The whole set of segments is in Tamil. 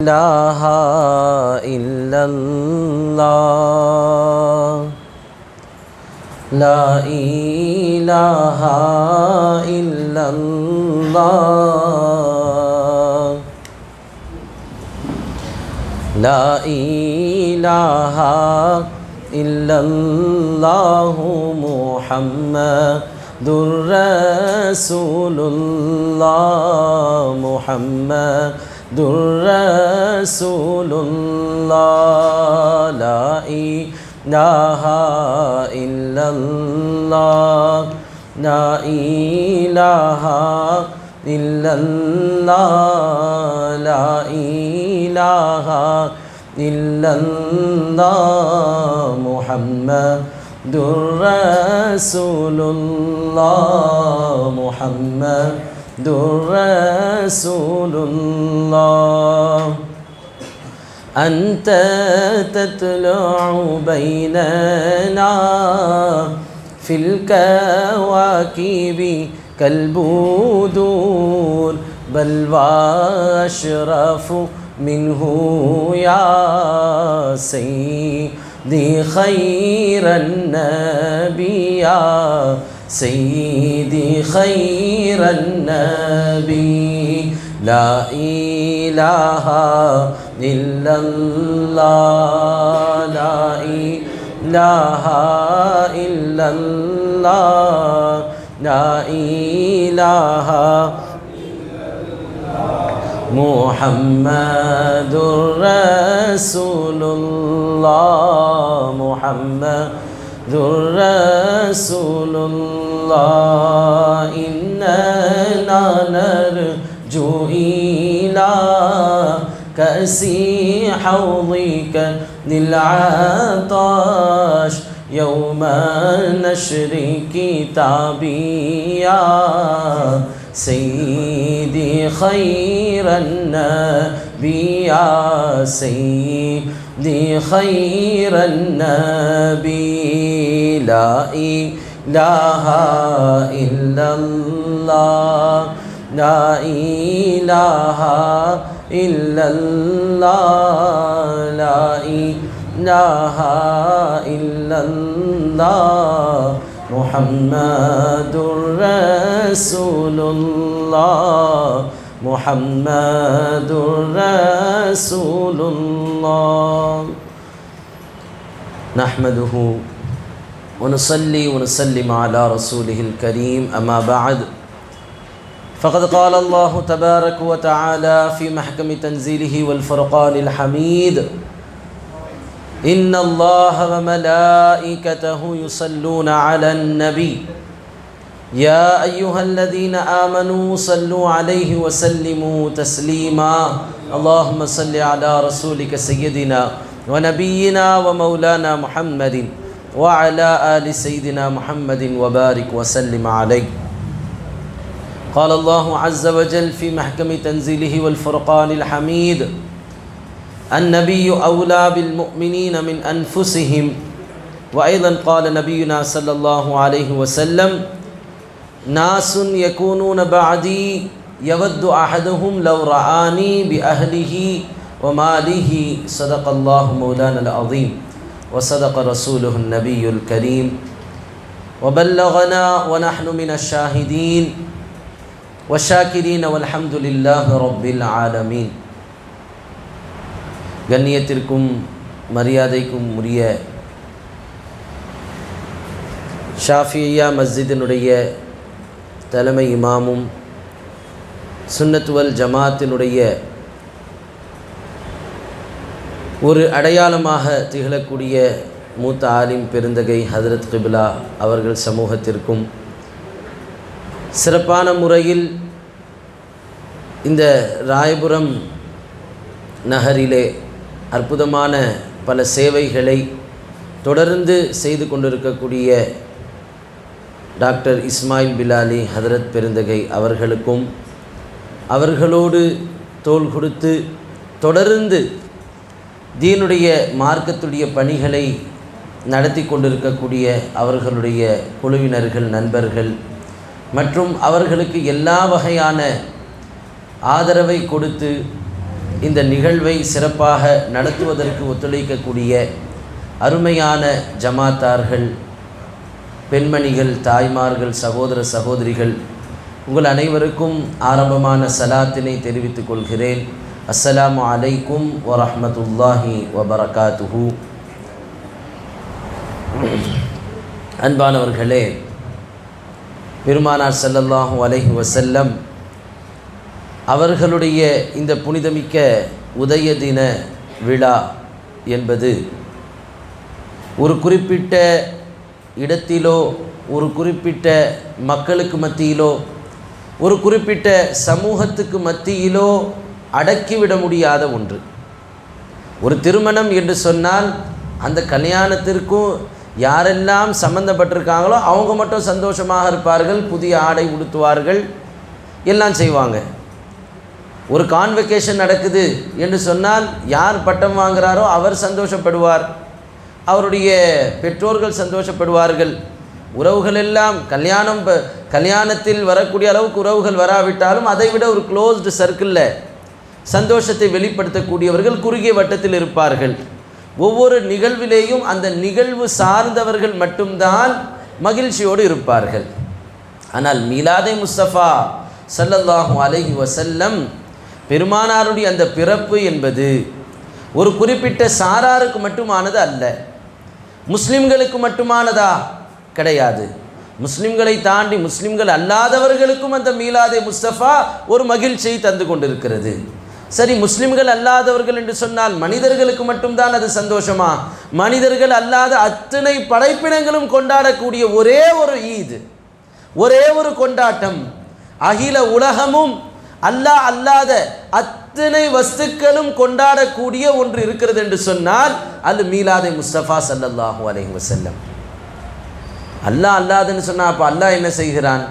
ইলাহা ইল্লাল্লাহ লা ইলাহা ইল্লাল্লাহ লা ইলাহা ইল্লাল্লাহু মুহাম্মাদুর রাসূলুল্লাহ মুহাম্মাদুর রাসূলুল্লাহ লা ইলাহা ইল্লাল্লাহ লা ইলাহা ইল্লাল্লাহ লা ইলাহা ইল্লাল্লাহ মুহাম্মাদুর রাসূলুল্লাহ মুহাম্মাদুর রাসূলুল্লাহ أنت تطلع بيننا في الكواكب كالبدور بل وأشرف منه يا سيدي خير النبي يا سيدي خير النبي لا إله إلا الله لا إله إلا الله لا إله محمد رسول الله محمد رسول الله إننا نرجو إلى كأس حوضك للعطش يوم نشر كتابي يا سيدي خير النبي يا سيدي خير النبي لا إله إلا الله لا إله إلا الله لا إله إلا الله محمد رسول الله محمد رسول الله نحمده ونصلي ونسلم على رسوله الكريم أما بعد فقد قال الله تبارك وتعالى في محكم تنزيله والفرقان الحميد إن الله وملائكته يصلون على النبي يا أيها الذين آمنوا صلوا عليه وسلموا تسليما اللهم صل على رسولك سيدنا ونبينا ومولانا محمد وعلى آل سيدنا محمد وبارك وسلم عليه قال الله عز وجل في محكم تنزيله والفرقان الحميد النبي أولى بالمؤمنين من أنفسهم وأيضا قال نبينا صلى الله عليه وسلم ناس يكونون بعدي يود أحدهم لو رآني بأهله وماله صدق الله مولانا العظيم وصدق رسوله النبي الكريم وبلغنا ونحن من الشاهدين والشاكرين والحمد لله رب العالمين கண்ணியத்திற்கும் மரியாதைக்கும் உரிய ஷாஃபியா மஸ்ஜிதினுடைய தலைமை இமாமும் சுன்னத் வல் ஜமாத்தினுடைய ஒரு அடையாளமாக திகழக்கூடிய மூத்த ஆலிம் பெருந்தகை ஹதரத் கிப்லா அவர்கள் சமூகத்திற்கும் சிறப்பான முறையில் இந்த ராயபுரம் நகரிலே அற்புதமான பல சேவைகளை தொடர்ந்து செய்து கொண்டிருக்கக்கூடிய டாக்டர் இஸ்மாயில் பிலாலி ஹதரத் பெருந்தகை அவர்களுக்கும் அவர்களோடு தோள் கொடுத்து தொடர்ந்து தீனுடைய மார்க்கத்துடைய பணிகளை நடத்தி கொண்டிருக்கக்கூடிய அவர்களுடைய குழுவினர்கள் நண்பர்கள் மற்றும் அவர்களுக்கு எல்லா வகையான ஆதரவை கொடுத்து இந்த நிகழ்வை சிறப்பாக நடத்துவதற்கு ஒத்துழைக்கக்கூடிய அருமையான ஜமாத்தார்கள், பெண்மணிகள், தாய்மார்கள், சகோதர சகோதரிகள், உங்கள் அனைவருக்கும் ஆரம்பமான சலாத்தினை தெரிவித்துக் கொள்கிறேன். அஸ்ஸலாமு அலைக்கும் வரஹ்மத்துல்லாஹி வபரகாத்துஹு. அன்பானவர்களே, பெருமானார் ஸல்லல்லாஹு அலைஹி வஸல்லம் அவர்களுடைய இந்த புனிதமிக்க உதய தின விழா என்பது ஒரு குறிப்பிட்ட இடத்திலோ, ஒரு குறிப்பிட்ட மக்களுக்கு மத்தியிலோ, ஒரு குறிப்பிட்ட சமூகத்துக்கு மத்தியிலோ அடக்கிவிட முடியாத ஒன்று. ஒரு திருமணம் என்று சொன்னால் அந்த கல்யாணத்திற்கும் யாரெல்லாம் சம்பந்தப்பட்டிருக்காங்களோ அவங்க மட்டும் சந்தோஷமாக இருப்பார்கள், புதிய ஆடை உடுத்துவார்கள், எல்லாம் செய்வாங்க. ஒரு கான்வெகேஷன் நடக்குது என்று சொன்னால் யார் பட்டம் வாங்குகிறாரோ அவர் சந்தோஷப்படுவார், அவருடைய பெற்றோர்கள் சந்தோஷப்படுவார்கள். உறவுகள் எல்லாம் கல்யாணத்தில் வரக்கூடிய அளவுக்கு உறவுகள் வராவிட்டாலும் அதைவிட ஒரு க்ளோஸ்டு சர்க்கிளில் சந்தோஷத்தை வெளிப்படுத்தக்கூடியவர்கள் குறுகிய வட்டத்தில் இருப்பார்கள். ஒவ்வொரு நிகழ்விலேயும் அந்த நிகழ்வு சார்ந்தவர்கள் மட்டும்தான் மகிழ்ச்சியோடு இருப்பார்கள். ஆனால் மீலாதே முஸ்தஃபா ஸல்லல்லாஹு அலைஹி வஸல்லம் பெருமானாருடைய அந்த பிறப்பு என்பது ஒரு குறிப்பிட்ட சாராருக்கு மட்டுமானது அல்ல. முஸ்லிம்களுக்கு மட்டுமானதா? கிடையாது. முஸ்லிம்களை தாண்டி முஸ்லிம்கள் அல்லாதவர்களுக்கும் அந்த மீலாதே முஸ்தஃபா ஒரு மகிழ்ச்சியை தந்து கொண்டிருக்கிறது. சரி, முஸ்லிம்கள் அல்லாதவர்கள் என்று சொன்னால் மனிதர்களுக்கு மட்டும்தான் அது சந்தோஷமா? மனிதர்கள் அல்லாத அத்தனை படைப்பினங்களும் கொண்டாடக்கூடிய ஒரே ஒரு ஈத், ஒரே ஒரு கொண்டாட்டம், அகில உலகமும் அல்லாஹ் அல்லாத அத்தனை வஸ்துக்களும் கொண்டாடக்கூடிய ஒன்று இருக்கிறது என்று சொன்னால் அது மீலாதே முஸ்தஃபா ஸல்லல்லாஹு அலைஹி வஸல்லம். அல்லாஹ் அல்லாதுன்னு சொன்னால் அப்போ அல்லாஹ் என்ன செய்கிறான்?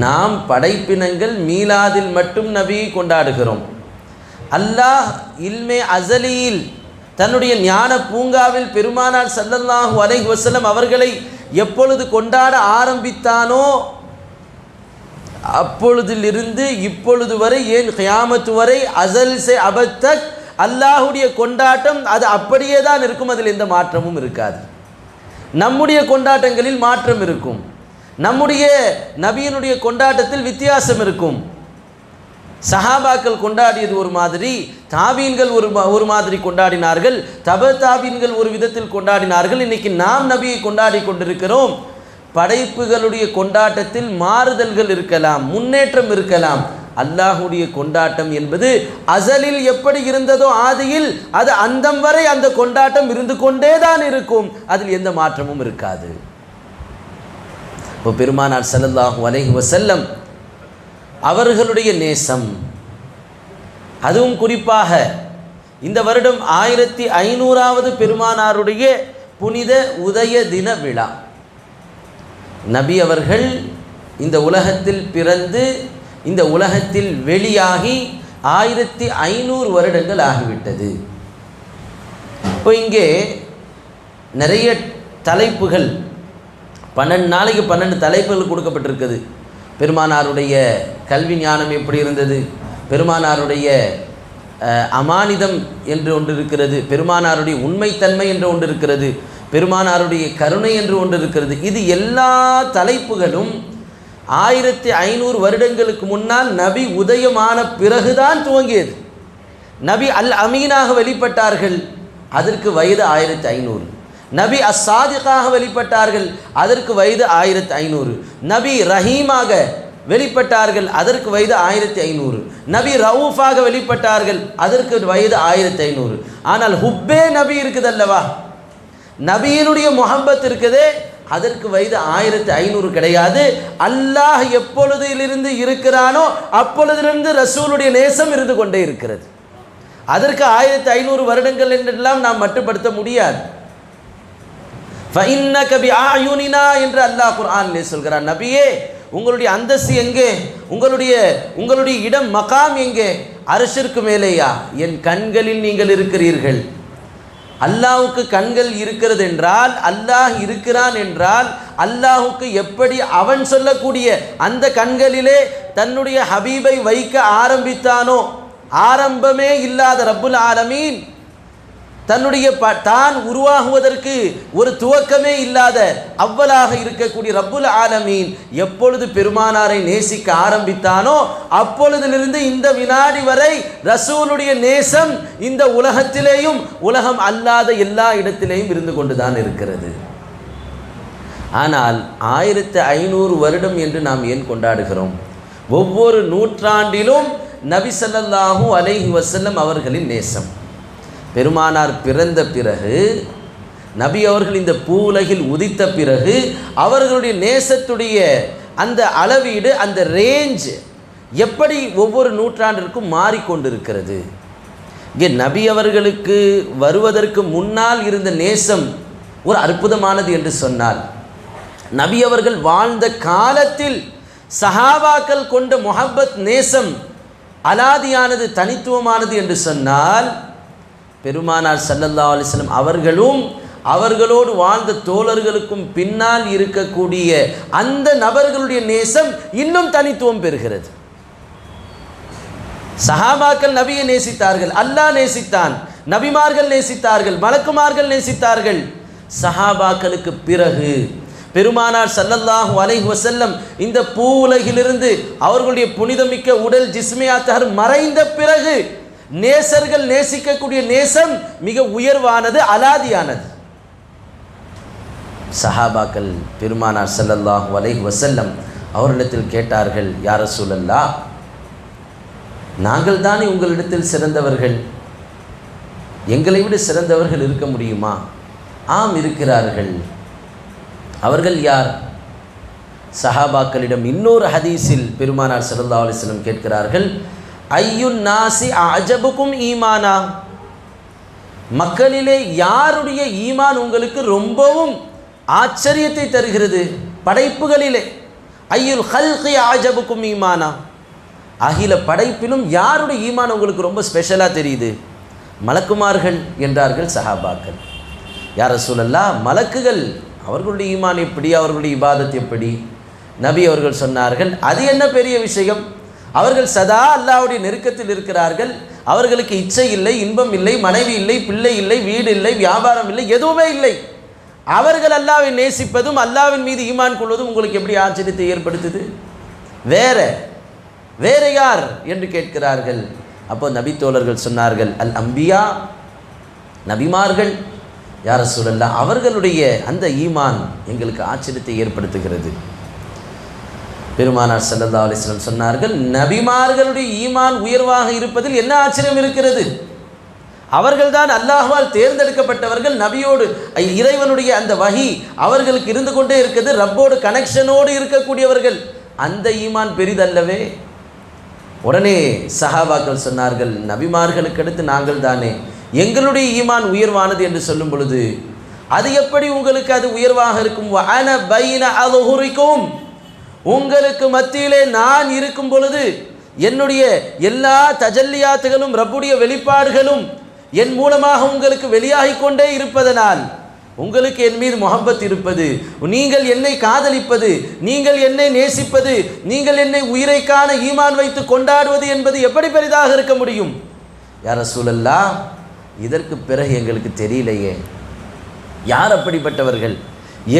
நாம் படைப்பினங்கள் மீலாதில் மட்டும் நபியை கொண்டாடுகிறோம். அல்லாஹ் இல்மே அஸலியில் தன்னுடைய ஞான பூங்காவில் பெருமானார் ஸல்லல்லாஹு அலைஹி வஸல்லம் அவர்களை எப்பொழுது கொண்டாட ஆரம்பித்தானோ அப்பொழுதிலிருந்து இப்பொழுது வரை, ஏன் கியாமத்து வரை, அஸல் சே அபத் தக் அல்லாஹுடைய கொண்டாட்டம் அது அப்படியே தான் இருக்கும். அதில் எந்த மாற்றமும் இருக்காது. நம்முடைய கொண்டாட்டங்களில் மாற்றம் இருக்கும், நம்முடைய நபியினுடைய கொண்டாட்டத்தில் வித்தியாசம் இருக்கும். சஹாபாக்கள் கொண்டாடியது ஒரு மாதிரி, தாபீன்கள் ஒரு மாதிரி கொண்டாடினார்கள், தாபீன்கள் ஒரு விதத்தில் கொண்டாடினார்கள். இன்னைக்கு நாம் நபியை கொண்டாடி கொண்டிருக்கிறோம். படைப்புகளுடைய கொண்டாட்டத்தில் மாறுதல்கள் இருக்கலாம், முன்னேற்றம் இருக்கலாம். அல்லாஹுடைய கொண்டாட்டம் என்பது அஸலில் எப்படி இருந்ததோ ஆதியில் அது அந்தம் வரை அந்த கொண்டாட்டம் இருந்து கொண்டே தான் இருக்கும். அதில் எந்த மாற்றமும் இருக்காது. இப்போ பெருமானார் ஸல்லல்லாஹு அலைஹி வஸல்லம் அவர்களுடைய நேசம், அதுவும் குறிப்பாக இந்த வருடம் 1500வது பெருமானாருடைய புனித உதய தின விழா. நபி அவர்கள் இந்த உலகத்தில் பிறந்து இந்த உலகத்தில் வெளியாகி 1500 வருடங்கள் ஆகிவிட்டது. இப்போ இங்கே நிறைய தலைப்புகள், 12 நாளைக்கு 12 தலைப்புகள் கொடுக்கப்பட்டிருக்குது. பெருமானாருடைய கல்வி ஞானம் எப்படி இருந்தது, பெருமானாருடைய அமானிதம் என்று ஒன்று இருக்கிறது, பெருமானாருடைய உண்மைத்தன்மை என்று ஒன்று இருக்கிறது, பெருமானாருடைய கருணை என்று ஒன்று இருக்கிறது. இது எல்லா தலைப்புகளும் 1500 வருடங்களுக்கு முன்னால் நபி உதயமான பிறகுதான் துவங்கியது. நபி அல் அமீனாக வெளிப்பட்டார்கள், அதற்கு வயது 1500. நபி அஸ்ஸாதிகாக வெளிப்பட்டார்கள், அதற்கு வயது 1500. நபி ரஹீமாக வெளிப்பட்டார்கள், அதற்கு வயது 1500. நபி ரவுஃபாக வெளிப்பட்டார்கள், அதற்கு வயது 1500. ஆனால் ஹுப்பே நபி இருக்குது அல்லவா, நபியினுடைய முஹப்பத் இருக்குதே, அதற்கு வயது 1500 கிடையாது. அல்லாஹ் எப்பொழுதிலிருந்து இருக்கிறானோ அப்பொழுதிலிருந்து ரசூலுடைய நேசம் இருந்து கொண்டே இருக்கிறது. அதற்கு 1500 வருடங்கள் என்றெல்லாம் நாம் மட்டுப்படுத்த முடியாது. ஃபஇன்னக பிஅயுனினா என்று அல்லாஹ் குர்ஆனிலே சொல்கிறான். நபியே, உங்களுடைய அந்தஸ்து எங்கே, உங்களுடைய இடம் மகாம் எங்கே? அர்ஷிற்கு மேலேயா? என் கண்களில் நீங்கள் இருக்கிறீர்கள். அல்லாஹுக்கு கண்கள் இருக்கிறது என்றால், அல்லாஹ் இருக்கிறான் என்றால், அல்லாஹுக்கு எப்படி அவன் சொல்லக்கூடிய அந்த கண்களிலே தன்னுடைய ஹபீபை வைக்க ஆரம்பித்தானோ, ஆரம்பமே இல்லாத ரப்புல் ஆலமீன், தன்னுடைய தான் உருவாகுவதற்கு ஒரு துவக்கமே இல்லாத அவ்வலாக இருக்கக்கூடிய ரப்புல் ஆலமீன் எப்பொழுது பெருமானாரை நேசிக்க ஆரம்பித்தானோ அப்பொழுதிலிருந்து இந்த வினாடி வரை ரசூலுடைய நேசம் இந்த உலகத்திலேயும் உலகம் அல்லாத எல்லா இடத்திலேயும் இருந்து கொண்டுதான் இருக்கிறது. ஆனால் 1500 வருடம் என்று நாம் ஏன் கொண்டாடுகிறோம்? ஒவ்வொரு நூற்றாண்டிலும் நபி ஸல்லல்லாஹு அலைஹி வஸல்லம் அவர்களின் நேசம். பெருமானார் பிறந்த பிறகு, நபி அவர்கள் இந்த பூவுலகில் உதித்த பிறகு அவர்களுடைய நேசத்துடைய அந்த அளவீடு, அந்த ரேஞ்ச் எப்படி ஒவ்வொரு நூற்றாண்டிற்கும் மாறிக்கொண்டிருக்கிறது. இங்கே நபி அவர்களுக்கு வருவதற்கு முன்னால் இருந்த நேசம் ஒரு அற்புதமானது என்று சொன்னால், நபி அவர்கள் வாழ்ந்த காலத்தில் சஹாபாக்கள் கொண்ட முஹப்பத் நேசம் அலாதியானது, தனித்துவமானது என்று சொன்னால், பெருமானார் ஸல்லல்லாஹு அலைஹி வஸல்லம் அவர்களும் அவர்களோடு வாழ்ந்த தோழர்களுக்கும் பின்னால் இருக்கக்கூடிய அந்த நபர்களுடைய நேசம் இன்னும் தனித்துவம் பெறுகிறது. சஹாபாக்கள் நபியை நேசித்தார்கள், அல்லாஹ் நேசித்தான், நபிமார்கள் நேசித்தார்கள், மலக்குமார்கள் நேசித்தார்கள். சஹாபாக்களுக்கு பிறகு பெருமானார் ஸல்லல்லாஹு அலைஹி வஸல்லம் இந்த பூ உலகிலிருந்து அவர்களுடைய புனிதமிக்க உடல் ஜிஸ்மே அத்ஹர் மறைந்த பிறகு நேசர்கள் நேசிக்கக்கூடிய நேசம் மிக உயர்வானது, அலாதியானது. சஹாபாக்கள் பெருமானார் ஸல்லல்லாஹு அலைஹி வஸல்லம் அவர்களிடத்தில் கேட்டார்கள், யா ரசூலல்லாஹ், நாங்கள் தானே உங்களிடத்தில் சிறந்தவர்கள், எங்களை விட சிறந்தவர்கள் இருக்க முடியுமா? ஆம், இருக்கிறார்கள். அவர்கள் யார்? சஹாபாக்களிடம் இன்னொரு ஹதீஸில் பெருமானார் ஸல்லல்லாஹு அலைஹி வஸல்லம் கேட்கிறார்கள், ஐயுன் நாசி அஜபுக்கும் ஈமானா, மக்களிலே யாருடைய ஈமான் உங்களுக்கு ரொம்பவும் ஆச்சரியத்தை தருகிறது? படைப்புகளிலே ஐயுல் ஹல்கி அஜபுக்கும் ஈமானா, அகில படைப்பிலும் யாருடைய ஈமான் உங்களுக்கு ரொம்ப ஸ்பெஷலாக தெரியுது? மலக்குமார்கள் என்றார்கள் சஹாபாக்கள். யா ரசூலல்லாஹ், மலக்குகள் அவர்களுடைய ஈமான் எப்படி, அவர்களுடைய இபாதத் எப்படி? நபி அவர்கள் சொன்னார்கள், அது என்ன பெரிய விஷயம், அவர்கள் சதா அல்லாஹ்வுடைய நெருக்கத்தில் இருக்கிறார்கள், அவர்களுக்கு இச்சை இல்லை, இன்பம் இல்லை, மனைவி இல்லை, பிள்ளை இல்லை, வீடு இல்லை, வியாபாரம் இல்லை, எதுவுமே இல்லை. அவர்கள் அல்லாஹ்வை நேசிப்பதும் அல்லாஹ்வின் மீது ஈமான் கொள்வதும் உங்களுக்கு எப்படி ஆச்சரியத்தை ஏற்படுத்துது? வேற யார் என்று கேட்கிறார்கள். அப்போ நபி தோழர்கள் சொன்னார்கள், அல் அம்பியா, நபிமார்கள். யா ரசூலல்லாஹ், அவர்களுடைய அந்த ஈமான் எங்களுக்கு ஆச்சரியத்தை ஏற்படுத்துகிறது. பெருமானார் ஸல்லல்லாஹு அலைஹி வஸல்லம் சொன்னார்கள், நபிமார்களுடைய ஈமான் உயர்வாக இருப்பதில் என்ன ஆச்சரியம் இருக்கிறது? அவர்கள்தான் அல்லாஹ்வால் தேர்ந்தெடுக்கப்பட்டவர்கள், நபியோடு இறைவனுடைய அந்த வஹி அவர்களுக்கு இருந்து கொண்டே இருக்குது, ரப்போடு கனெக்ஷனோடு இருக்கக்கூடியவர்கள். அந்த ஈமான் பெரிதல்லவே? உடனே சஹாபாக்கள் சொன்னார்கள், நபிமார்களுக்கு அடுத்து நாங்கள் தானே, எங்களுடைய ஈமான் உயர்வானது என்று சொல்லும் பொழுது அது எப்படி உங்களுக்கு அது உயர்வாக இருக்கும்? வஅன பைன அல்ஹுரிக்கும், உங்களுக்கு மத்தியிலே நான் இருக்கும் பொழுது என்னுடைய எல்லா தஜல்லியாத்துகளும் ரப்புடைய வெளிப்பாடுகளும் என் மூலமாக உங்களுக்கு வெளியாகி கொண்டே இருப்பதனால் உங்களுக்கு என் மீது முஹப்பத் இருப்பது, நீங்கள் என்னை காதலிப்பது, நீங்கள் என்னை நேசிப்பது, நீங்கள் என்னை உயிரைக்கான ஈமான் வைத்து கொண்டாடுவது என்பது எப்படி பெரிதாக இருக்க முடியும்? யா ரசூலல்லாஹ், இதற்கு பிறகு எங்களுக்கு தெரியலையே யார் அப்படிப்பட்டவர்கள்,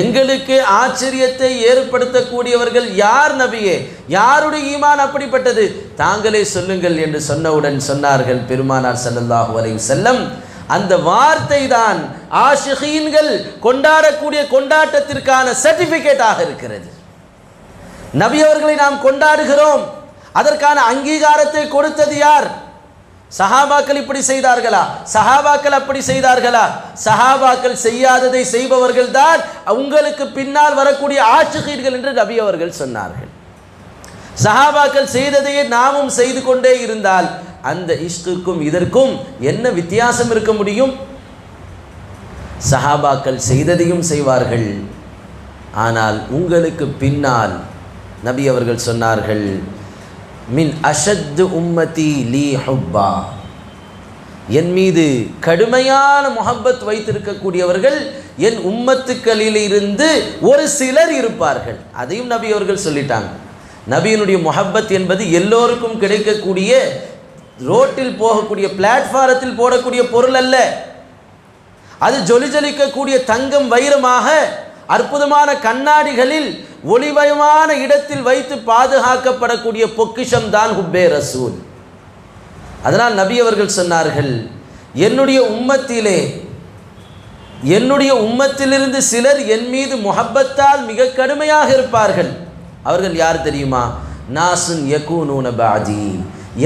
எங்களுக்கு ஆச்சரியத்தை ஏற்படுத்தக்கூடியவர்கள் யார் நபியே, யாருடைய ஈமான் அப்படிப்பட்டது, தாங்களே சொல்லுங்கள் என்று சொன்னவுடன் சொன்னார்கள் பெருமானார் ஸல்லல்லாஹு அலைஹி வஸல்லம், அந்த வார்த்தை தான் ஆஷிகீன்கள் கொண்டாடக்கூடிய கொண்டாட்டத்திற்கான சர்டிபிகேட்டாக இருக்கிறது. நபி அவர்களை நாம் கொண்டாடுகிறோம், அதற்கான அங்கீகாரத்தை கொடுத்தது யார்? சஹாபாக்கள் இப்படி செய்தார்களா? சஹாபாக்கள் அப்படி செய்தார்களா? சஹாபாக்கள் செய்யாததை செய்பவர்கள் தான் உங்களுக்கு பின்னால் வரக்கூடிய ஆஷிகீன்கள் என்று நபி அவர்கள் சொன்னார்கள். சஹாபாக்கள் செய்ததையே நாமும் செய்து கொண்டே இருந்தால் அந்த இஷ்குக்கும் இதற்கும் என்ன வித்தியாசம் இருக்க முடியும்? சஹாபாக்கள் செய்ததையும் செய்வார்கள், ஆனால் உங்களுக்கு பின்னால் நபி அவர்கள் சொன்னார்கள், மின் அஷத்து உம்மதி லீ ஹுப்பா, என் மீது கடுமையான முஹப்பத் வைத்திருக்கக்கூடியவர்கள் என் உம்மத்துக்களிலிருந்து ஒரு சிலர் இருப்பார்கள். அதையும் நபி அவர்கள் சொல்லிட்டாங்க. நபியினுடைய முஹப்பத் என்பது எல்லோருக்கும் கிடைக்கக்கூடிய ரோட்டில் போகக்கூடிய பிளாட்ஃபாரத்தில் போடக்கூடிய பொருள் அல்ல. அது ஜொலிஜொலிக்கக்கூடிய தங்கம் வைரமாக அற்புதமான கண்ணாடிகளில் ஒளிமயமான இடத்தில் வைத்து பாதுகாக்கப்படக்கூடிய பொக்கிஷம் தான் ஹுப்பே ரசூல். அதனால் நபி அவர்கள் சொன்னார்கள், என்னுடைய உம்மத்திலிருந்து சிலர் என் மீது முஹப்பத்தால் மிக கடுமையாக இருப்பார்கள். அவர்கள் யார் தெரியுமா? நாசுன் யகூனூன பாதி,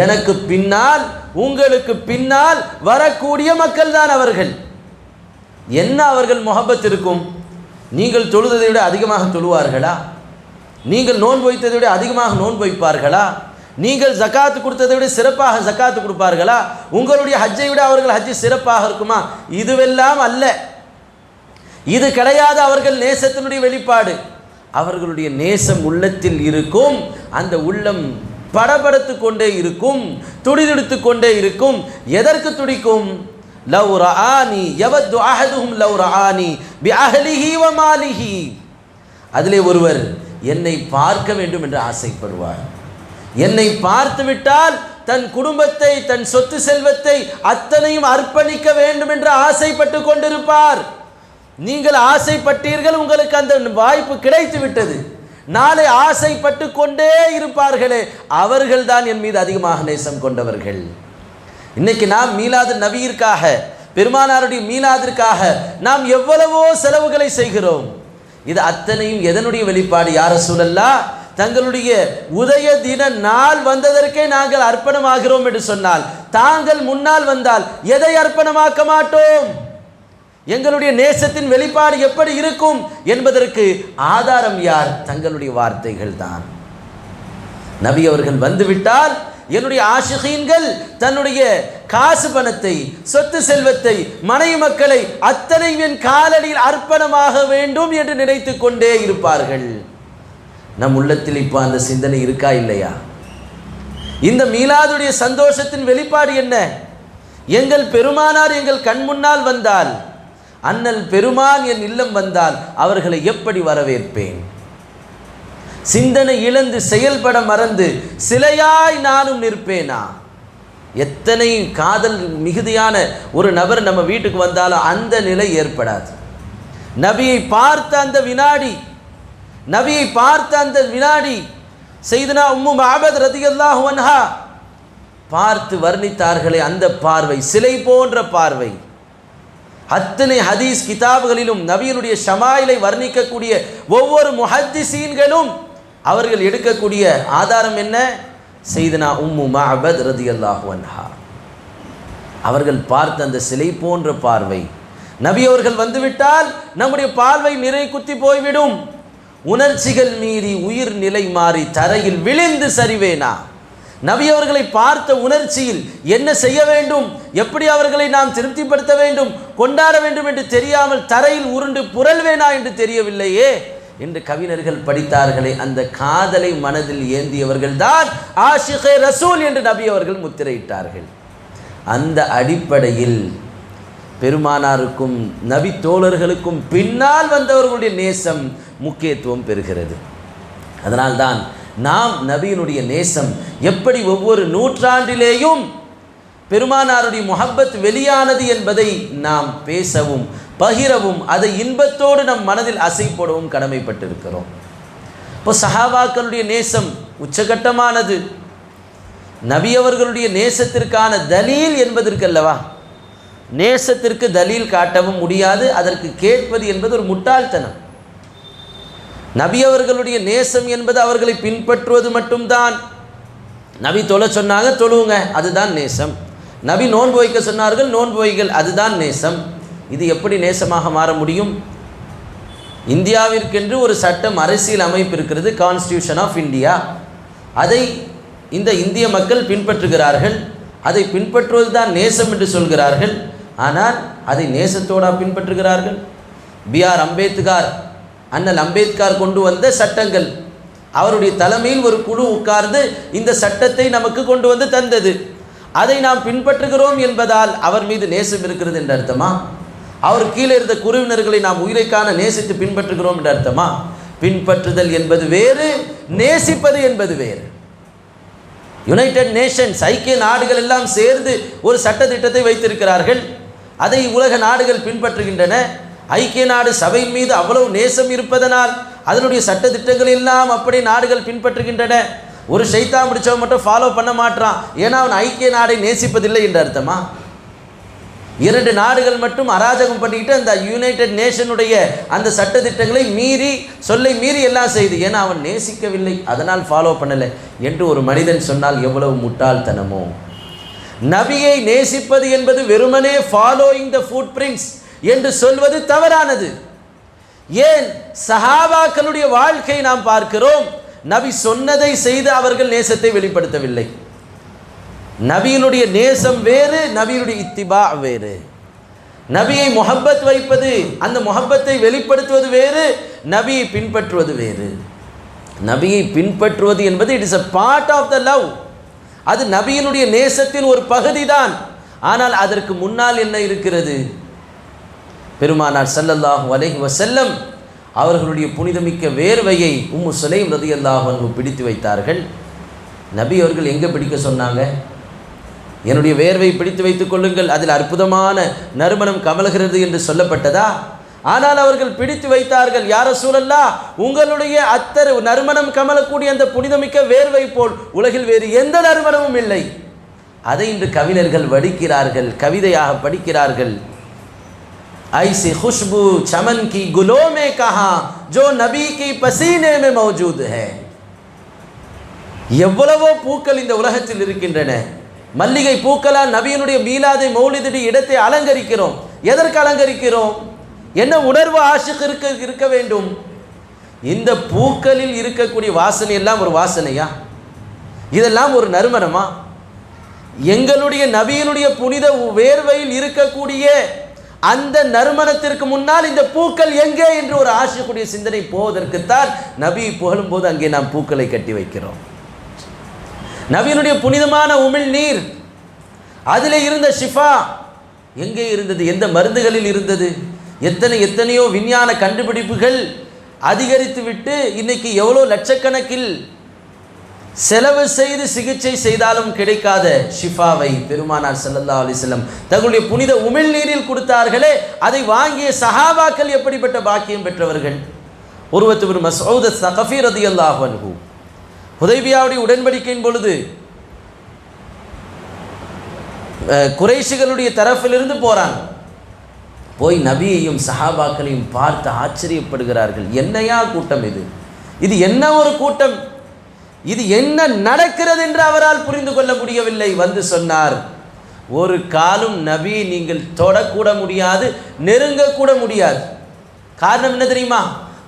எனக்கு பின்னால் உங்களுக்கு பின்னால் வரக்கூடிய மக்கள் தான் அவர்கள். என்ன அவர்கள் முஹப்பத் இருக்கும்? நீங்கள் தொழுததை விட அதிகமாக தொழுவார்களா? நீங்கள் நோன்பு வைத்ததை விட அதிகமாக நோன்பு வைப்பார்களா? நீங்கள் ஜக்காத்து கொடுத்ததை விட சிறப்பாக ஜக்காத்து கொடுப்பார்களா? உங்களுடைய ஹஜ்ஜை விட அவர்கள் ஹஜ்ஜு சிறப்பாக இருக்குமா? இதுவெல்லாம் அல்ல, இது கிடையாது அவர்கள் நேசத்தினுடைய வெளிப்பாடு. அவர்களுடைய நேசம் உள்ளத்தில் இருக்கும். அந்த உள்ளம் படபடத்து கொண்டே இருக்கும், துடிதுடித்து கொண்டே இருக்கும். எதற்கு துடிக்கும்? லவ் ரஆனி யவது அஹதுஹும் லவ் ரஆனி பிஅஹ்லிஹி வ மாலிஹி. அதிலே ஒருவர் என்னை பார்க்க வேண்டும் என்று ஆசைப்படுவார். என்னை பார்த்து விட்டால் தன் குடும்பத்தை, தன் சொத்து செல்வத்தை அத்தனையும் அர்ப்பணிக்க வேண்டும் என்று ஆசைப்பட்டு கொண்டிருப்பார். நீங்கள் ஆசைப்பட்டீர்கள், உங்களுக்கு அந்த வாய்ப்பு கிடைத்து விட்டது. நாளை ஆசைப்பட்டு கொண்டே இருப்பார்களே, அவர்கள் தான் என் மீது அதிகமாக நேசம் கொண்டவர்கள். இன்னைக்கு நாம் மீலாது நபியிற்காக, பெருமானாருடைய மீலாதிற்காக நாம் எவ்வளவோ செலவுகளை செய்கிறோம். இது அத்தனையும் எதனுடைய வெளிப்பாடு? யா ரசூலல்லாஹ், தங்களுடைய உதய தின நாள் வந்ததற்கே நாங்கள் அர்ப்பணமாகிறோம் என்று சொன்னால், தாங்கள் முன்னால் வந்தால் எதை அர்ப்பணமாக்க மாட்டோம்? எங்களுடைய நேசத்தின் வெளிப்பாடு எப்படி இருக்கும் என்பதற்கு ஆதாரம் யார்? தங்களுடைய வார்த்தைகள் தான். நபி அவர்கள் வந்துவிட்டால் என்னுடைய ஆஷிகீன்கள் தன்னுடைய காசு பணத்தை, சொத்து செல்வத்தை, மனைவி மக்களை அத்தனையும் என் காலடியில் அர்ப்பணமாக வேண்டும் என்று நினைத்து கொண்டே இருப்பார்கள். நம் உள்ளத்தில் இப்போ அந்த சிந்தனை இருக்கா இல்லையா? இந்த மீலாதுடைய சந்தோஷத்தின் வெளிப்பாடு என்ன? எங்கள் பெருமானார் எங்கள் கண் முன்னால் வந்தால், அண்ணல் பெருமான் என் இல்லம் வந்தால் அவர்களை எப்படி வரவேற்பேன்? சிந்தனை இழந்து செயல்பட மறந்து சிலையாய் நானும் நிற்பேனா? எத்தனை காதல் மிகுதியான ஒரு நபர் நம்ம வீட்டுக்கு வந்தாலும் அந்த நிலை ஏற்படாது. நபியை பார்த்த அந்த வினாடி செய்தனா உம்மு மஅபத் ரலியல்லாஹு அன்ஹா பார்த்து வர்ணித்தார்களே, அந்த பார்வை சிலை போன்ற பார்வை. அத்தனை ஹதீஸ் கிதாபுகளிலும் நபியினுடைய ஷமாயிலை வர்ணிக்கக்கூடிய ஒவ்வொரு முஹத்திஸீன்களும் அவர்கள் எடுக்கக்கூடிய ஆதாரம் என்ன? செய்தனா உம்மு மஅபத் ரலியல்லாஹு அன்ஹா அவர்கள் பார்த்த அந்த சிலை போன்ற பார்வை. நபி அவர்கள் வந்துவிட்டால் நம்முடைய பார்வை நிறை குத்தி போய்விடும். உணர்ச்சிகள் மீறி உயிர் நிலை மாறி தரையில் விழுந்து சரிவேனா? நபி அவர்களை பார்த்த உணர்ச்சியில் என்ன செய்ய வேண்டும், எப்படி அவர்களை நாம் திருப்திப்படுத்த வேண்டும், கொண்டாட வேண்டும் என்று தெரியாமல் தரையில் உருண்டு புரள்வேனா என்று தெரியவில்லையே என்று கவிஞர்கள் படித்தார்களே. அந்த காதலை மனதில் ஏந்தியவர்கள் தான் ஆஷிகே ரசூல் என்று நபி அவர்கள் முத்திரையிட்டார்கள். அந்த அடிப்படையில் பெருமானாருக்கும் நபி தோழர்களுக்கும் பின்னால் வந்தவர்களுடைய நேசம் முக்கியத்துவம் பெறுகிறது. அதனால்தான் நாம் நபியினுடைய நேசம் எப்படி ஒவ்வொரு நூற்றாண்டிலேயும் பெருமானாருடைய முஹப்பத் வெளியானது என்பதை நாம் பேசவும் பகிரவும் அதை இன்பத்தோடு நம் மனதில் அசை போடவும் கடமைப்பட்டிருக்கிறோம். இப்போ சஹாபாக்களுடைய நேசம் உச்சகட்டமானது. நபி அவர்களுடைய நேசத்திற்கான தலீல் என்பதற்கல்லவா, நேசத்திற்கு தலீல் காட்டவும் முடியாது, அதற்கு கேட்பது என்பது ஒரு முட்டாள்தனம். நபி அவர்களுடைய நேசம் என்பது அவர்களை பின்பற்றுவது மட்டும்தான். நபி தொழ சொன்னாங்க, தொழுவுங்க, அதுதான் நேசம். நபி நோன்பு வைக்க சொன்னார்கள், நோன்பு வைகள், அதுதான் நேசம். இது எப்படி நேசமாக மாற முடியும்? இந்தியாவிற்கென்று ஒரு சட்டம், அரசியல் அமைப்பு இருக்கிறது, கான்ஸ்டியூஷன் ஆஃப் இந்தியா. அதை இந்த இந்திய மக்கள் பின்பற்றுகிறார்கள். அதை பின்பற்றுவது தான் நேசம் என்று சொல்கிறார்கள். ஆனால் அதை நேசத்தோடு பின்பற்றுகிறார்கள். பிஆர் அம்பேத்கர், அண்ணல் அம்பேத்கர் கொண்டு வந்த சட்டங்கள், அவருடைய தலைமையில் ஒரு குழு உட்கார்ந்து இந்த சட்டத்தை நமக்கு கொண்டு வந்து தந்தது. அதை நாம் பின்பற்றுகிறோம் என்பதால் அவர் மீது நேசம் இருக்கிறது என்று அர்த்தமா? அவர் கீழே இருந்த குழுவினர்களை நாம் உயிரைக்கான நேசித்து பின்பற்றுகிறோம் என்று அர்த்தமா? பின்பற்றுதல் என்பது வேறு, நேசிப்பது என்பது வேறு. யுனைடெட் நேஷன்ஸ், ஐக்கிய நாடுகள் எல்லாம் சேர்ந்து ஒரு சட்டத்திட்டத்தை வைத்திருக்கிறார்கள். அதை உலக நாடுகள் பின்பற்றுகின்றன. ஐக்கிய நாடு சபையின் மீது அவ்வளவு நேசம் இருப்பதனால் அதனுடைய சட்டத்திட்டங்கள் எல்லாம் அப்படி நாடுகள் பின்பற்றுகின்றன. ஒரு ஷைத்தான் பிடிச்சவன் மட்டும் ஃபாலோ பண்ண மாட்டான், ஏன்னா அவன் ஐக்கிய நாடை நேசிப்பதில்லை என்று அர்த்தமா? 2 நாடுகள் மட்டும் அராஜகம் பண்ணிக்கிட்டு அந்த யுனைடெட் நேஷனுடைய அந்த சட்டத்திட்டங்களை மீறி, சொல்லை மீறி எல்லாம் செய்து, ஏன்னா அவன் நேசிக்கவில்லை அதனால் ஃபாலோ பண்ணலை என்று ஒரு மனிதன் சொன்னால் எவ்வளவு முட்டாள்தனமோ. நபியை நேசிப்பது என்பது வெறுமனே ஃபாலோயிங் த ஃபுட் பிரிண்ட்ஸ் என்று சொல்வது தவறானது. ஏன் சஹாபாக்களுடைய வாழ்க்கை நாம் பார்க்கிறோம், நபி சொன்னதை செய்து அவர்கள் நேசத்தை வெளிப்படுத்தவில்லை. நபியினுடைய நேசம் வேறு, நபியினுடைய இத்திபா வேறு. நபியை முஹப்பத் வைப்பது, அந்த முஹப்பத்தை வெளிப்படுத்துவது வேறு, நபியை பின்பற்றுவது வேறு. நபியை பின்பற்றுவது என்பது it is a part of the love. அது நபியினுடைய நேசத்தின் ஒரு பகுதி தான். ஆனால் அதற்கு முன்னால் என்ன இருக்கிறது? பெருமானார் ஸல்லல்லாஹு அலைஹி வஸல்லம் அவர்களுடைய புனிதமிக்க வேர்வையை உம்மு சுலைம் ரலியல்லாஹு அன்ஹு பிடித்து வைத்தார்கள். நபி அவர்கள் எங்கே பிடிக்க சொன்னாங்க? என்னுடைய வேர்வை பிடித்து வைத்துக் கொள்ளுங்கள், அதில் அற்புதமான நறுமணம் கமல்கிறது என்று சொல்லப்பட்டதா? ஆனால் அவர்கள் பிடித்து வைத்தார்கள். யா ரசூலல்லாஹ், உங்களுடைய அத்தர் நறுமணம் கமலக்கூடிய அந்த புனிதமிக்க வேர்வை போல் உலகில் வேறு எந்த நறுமணமும் இல்லை. அதை இன்று கவிஞர்கள் வடிக்கிறார்கள், கவிதையாக படிக்கிறார்கள். ஐசி खुशबू चमन की गुलों में कहा जो नबी की पसीने में मौजूद है. எவ்வளவோ பூக்கள் இந்த உலகத்தில் இருக்கின்றன. மல்லிகை பூக்களால் நபியினுடைய மீலாதை மௌலிதுடைய இடத்தை அலங்கரிக்கிறோம். எதற்கு அலங்கரிக்கிறோம்? என்ன உணர்வு ஆஷிக் இருக்க வேண்டும்? இந்த பூக்களில் இருக்கக்கூடிய வாசனை எல்லாம் ஒரு வாசனையா? இதெல்லாம் ஒரு நறுமணமா? எங்களுடைய நபியினுடைய புனித வேர்வையில் இருக்கக்கூடிய அந்த நறுமணத்திற்கு முன்னால் இந்த பூக்கள் எங்கே என்று ஒரு ஆஷிக்குடைய சிந்தனை போவதற்குத்தான் நபி புகழும் போது அங்கே நாம் பூக்களை கட்டி வைக்கிறோம். நபியினுடைய புனிதமான உமிழ் நீர், அதிலே இருந்த ஷிஃபா எங்கே இருந்தது? எந்த மருந்துகளில் இருந்தது? எத்தனையோ விஞ்ஞான கண்டுபிடிப்புகள் அதிகரித்து விட்டு இன்னைக்கு எவ்வளோ லட்சக்கணக்கில் செலவு செய்து சிகிச்சை செய்தாலும் கிடைக்காத ஷிஃபாவை பெருமானார் ஸல்லல்லாஹு அலைஹி வஸல்லம் தங்களுடைய புனித உமிழ் நீரில் கொடுத்தார்களே, அதை வாங்கிய சஹாபாக்கள் எப்படிப்பட்ட பாக்கியம் பெற்றவர்கள்! உர்வத் இப்னு மஸ்ஊத் அஸ்-ஸகஃபி ரலியல்லாஹு அன்ஹு ஹுதைபியாவுடைய உடன்படிக்கையின் பொழுது குறைஷிகளுடைய தரப்பிலிருந்து போறாங்க. போய் நபியையும் சஹாபாக்களையும் பார்த்து ஆச்சரியப்படுகிறார்கள். என்னையா கூட்டம் இது? இது என்ன ஒரு கூட்டம்? இது என்ன நடக்கிறது என்று அவரால் புரிந்து கொள்ள முடியவில்லை. வந்து சொன்னார், ஒரு காலும் நபி நீங்கள் தொடக்கூட முடியாது, நெருங்கக்கூட முடியாது. காரணம் என்ன தெரியுமா?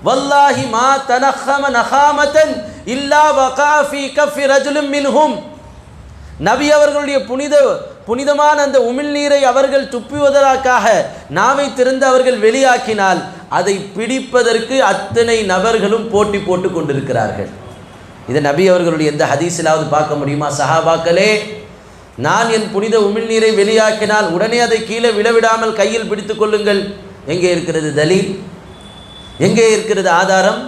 வல்லாஹி மா தனஹம நஹாமதன் இல்லா வகா ஃபீ கஃபி ரஜுலின் மின்ஹும். நபி அவர்களுடைய புனிதமான அந்த உமிழ்நீரை அவர்கள் துப்புவதற்காக நாவை திறந்து அவர்கள் வெளியாக்கினால் அதை பிடிப்பதற்கு அத்தனை நபர்களும் போட்டி போட்டு கொண்டிருக்கிறார்கள். இதை நபி அவர்களுடைய எந்த ஹதீஸிலாவது பார்க்க முடியுமா? சஹாபாக்களே, நான் என் புனித உமிழ்நீரை வெளியாக்கினால் உடனே அதை கீழே விழவிடாமல் கையில் பிடித்து கொள்ளுங்கள். எங்கே இருக்கிறது தலீல்? எங்கே இருக்கிறது ஆதாரம்?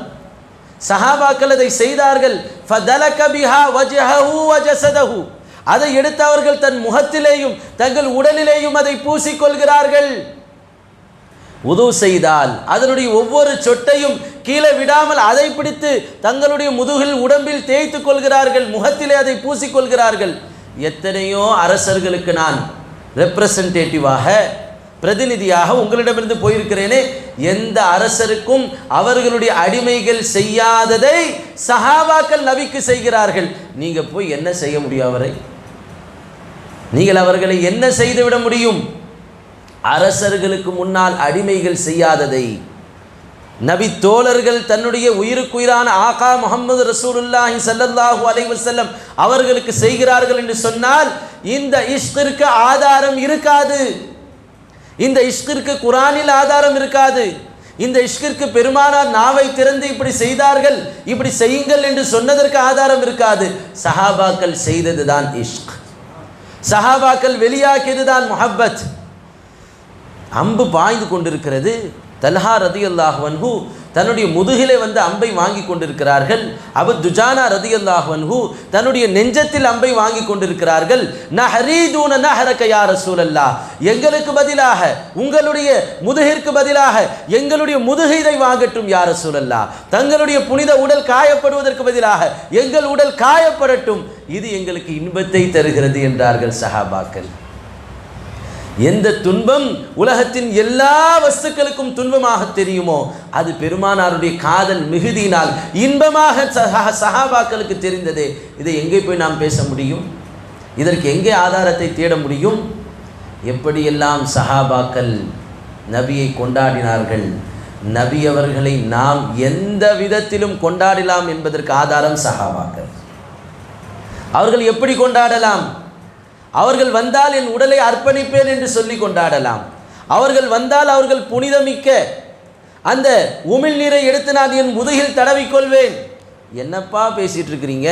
சஹாபாக்கள் அதை செய்தார்கள். ஃபதலக பிஹா வஜஹஹு வஜஸதஹு. அதை எடுத்து அவர்கள் தன் முகத்திலேயும் தங்கள் உடலிலேயும் அதை பூசிக்கொள்கிறார்கள். உது செய்தால் அதனுடைய ஒவ்வொரு சொட்டையும் கீழே விடாமல் அதை பிடித்து தங்களுடைய முதுகில் உடம்பில் தேய்த்து கொள்கிறார்கள், முகத்திலே அதை பூசிக்கொள்கிறார்கள். எத்தனையோ அரசர்களுக்கு நான் ரெப்ரசன்டேட்டிவாக, பிரதிநிதியாக உங்களிடமிருந்து போயிருக்கிறேனே, எந்த அரசருக்கும் அவர்களுடைய அடிமைகள் செய்யாததை சஹாபாக்கள் நபிக்கு செய்கிறார்கள். நீங்க போய் என்ன செய்ய முடியும்? அவரை நீங்கள் அவர்களை என்ன செய்துவிட முடியும்? அரசர்களுக்கு முன்னால் அடிமைகள் செய்யாததை நபி தோழர்கள் தன்னுடைய உயிருக்குயிரான ஆகா முஹம்மது ரசூலுல்லாஹி ஸல்லல்லாஹு அலைஹி வஸல்லம் அவர்களுக்கு செய்கிறார்கள் என்று சொன்னால் இந்த இஷ்கிற்கு ஆதாரம் இருக்காது. இந்த இஷ்கிற்கு குர்ஆனில் ஆதாரம் இருக்காது. இந்த இஷ்கிற்கு பெருமானார் நாவை திறந்து இப்படி செய்தார்கள், இப்படி செய்யுங்கள் என்று சொன்னதற்கு ஆதாரம் இருக்காது. சஹாபாக்கள் செய்ததுதான் இஷ்க், சஹாபாக்கள் வெளியாக்கியதுதான் முஹப்பத். அம்பு பாய்ந்து கொண்டிருக்கிறது, தல்ஹா ரதியல்லாஹு அன்ஹு தன்னுடைய முதுகிலே வந்து அம்பை வாங்கி கொண்டிருக்கிறார்கள். அபு துஜானா ரதியல்லாஹு அன்ஹு தன்னுடைய நெஞ்சத்தில் அம்பை வாங்கி கொண்டிருக்கிறார்கள். நஹரீதுன நஹரக யா ரசூலல்லாஹ், எங்களுக்கு பதிலாக உங்களுடைய முதுகிற்கு பதிலாக எங்களுடைய முதுகை வாங்கட்டும் யா ரசூலல்லாஹ், தங்களுடைய புனித உடல் காயப்படுவதற்கு பதிலாக எங்கள் உடல் காயப்படட்டும், இது எங்களுக்கு இன்பத்தை தருகிறது என்றார்கள் சஹாபாக்கள். எந்த துன்பம் உலகத்தின் எல்லா வஸ்துக்களுக்கும் துன்பமாக தெரியுமோ அது பெருமானாருடைய காதல் மிகுதியினால் இன்பமாக சஹாபாக்களுக்கு தெரிந்ததே. இதை எங்கே போய் நாம் பேச முடியும்? இதற்கு எங்கே ஆதாரத்தை தேட முடியும்? எப்படியெல்லாம் சஹாபாக்கள் நபியை கொண்டாடினார்கள், நபி அவர்களை நாம் எந்த விதத்திலும் கொண்டாடலாம் என்பதற்கு ஆதாரம் சஹாபாக்கள். அவர்கள் எப்படி கொண்டாடலாம்? அவர்கள் வந்தால் என் உடலை அர்ப்பணிப்பேன் என்று சொல்லி கொண்டாடலாம். அவர்கள் வந்தால் அவர்கள் புனிதமிக்க அந்த உமிழ்நீரை எடுத்து நான் என் முதுகில் தடவிக்கொள்வேன். என்னப்பா பேசிட்டு இருக்கிறீங்க?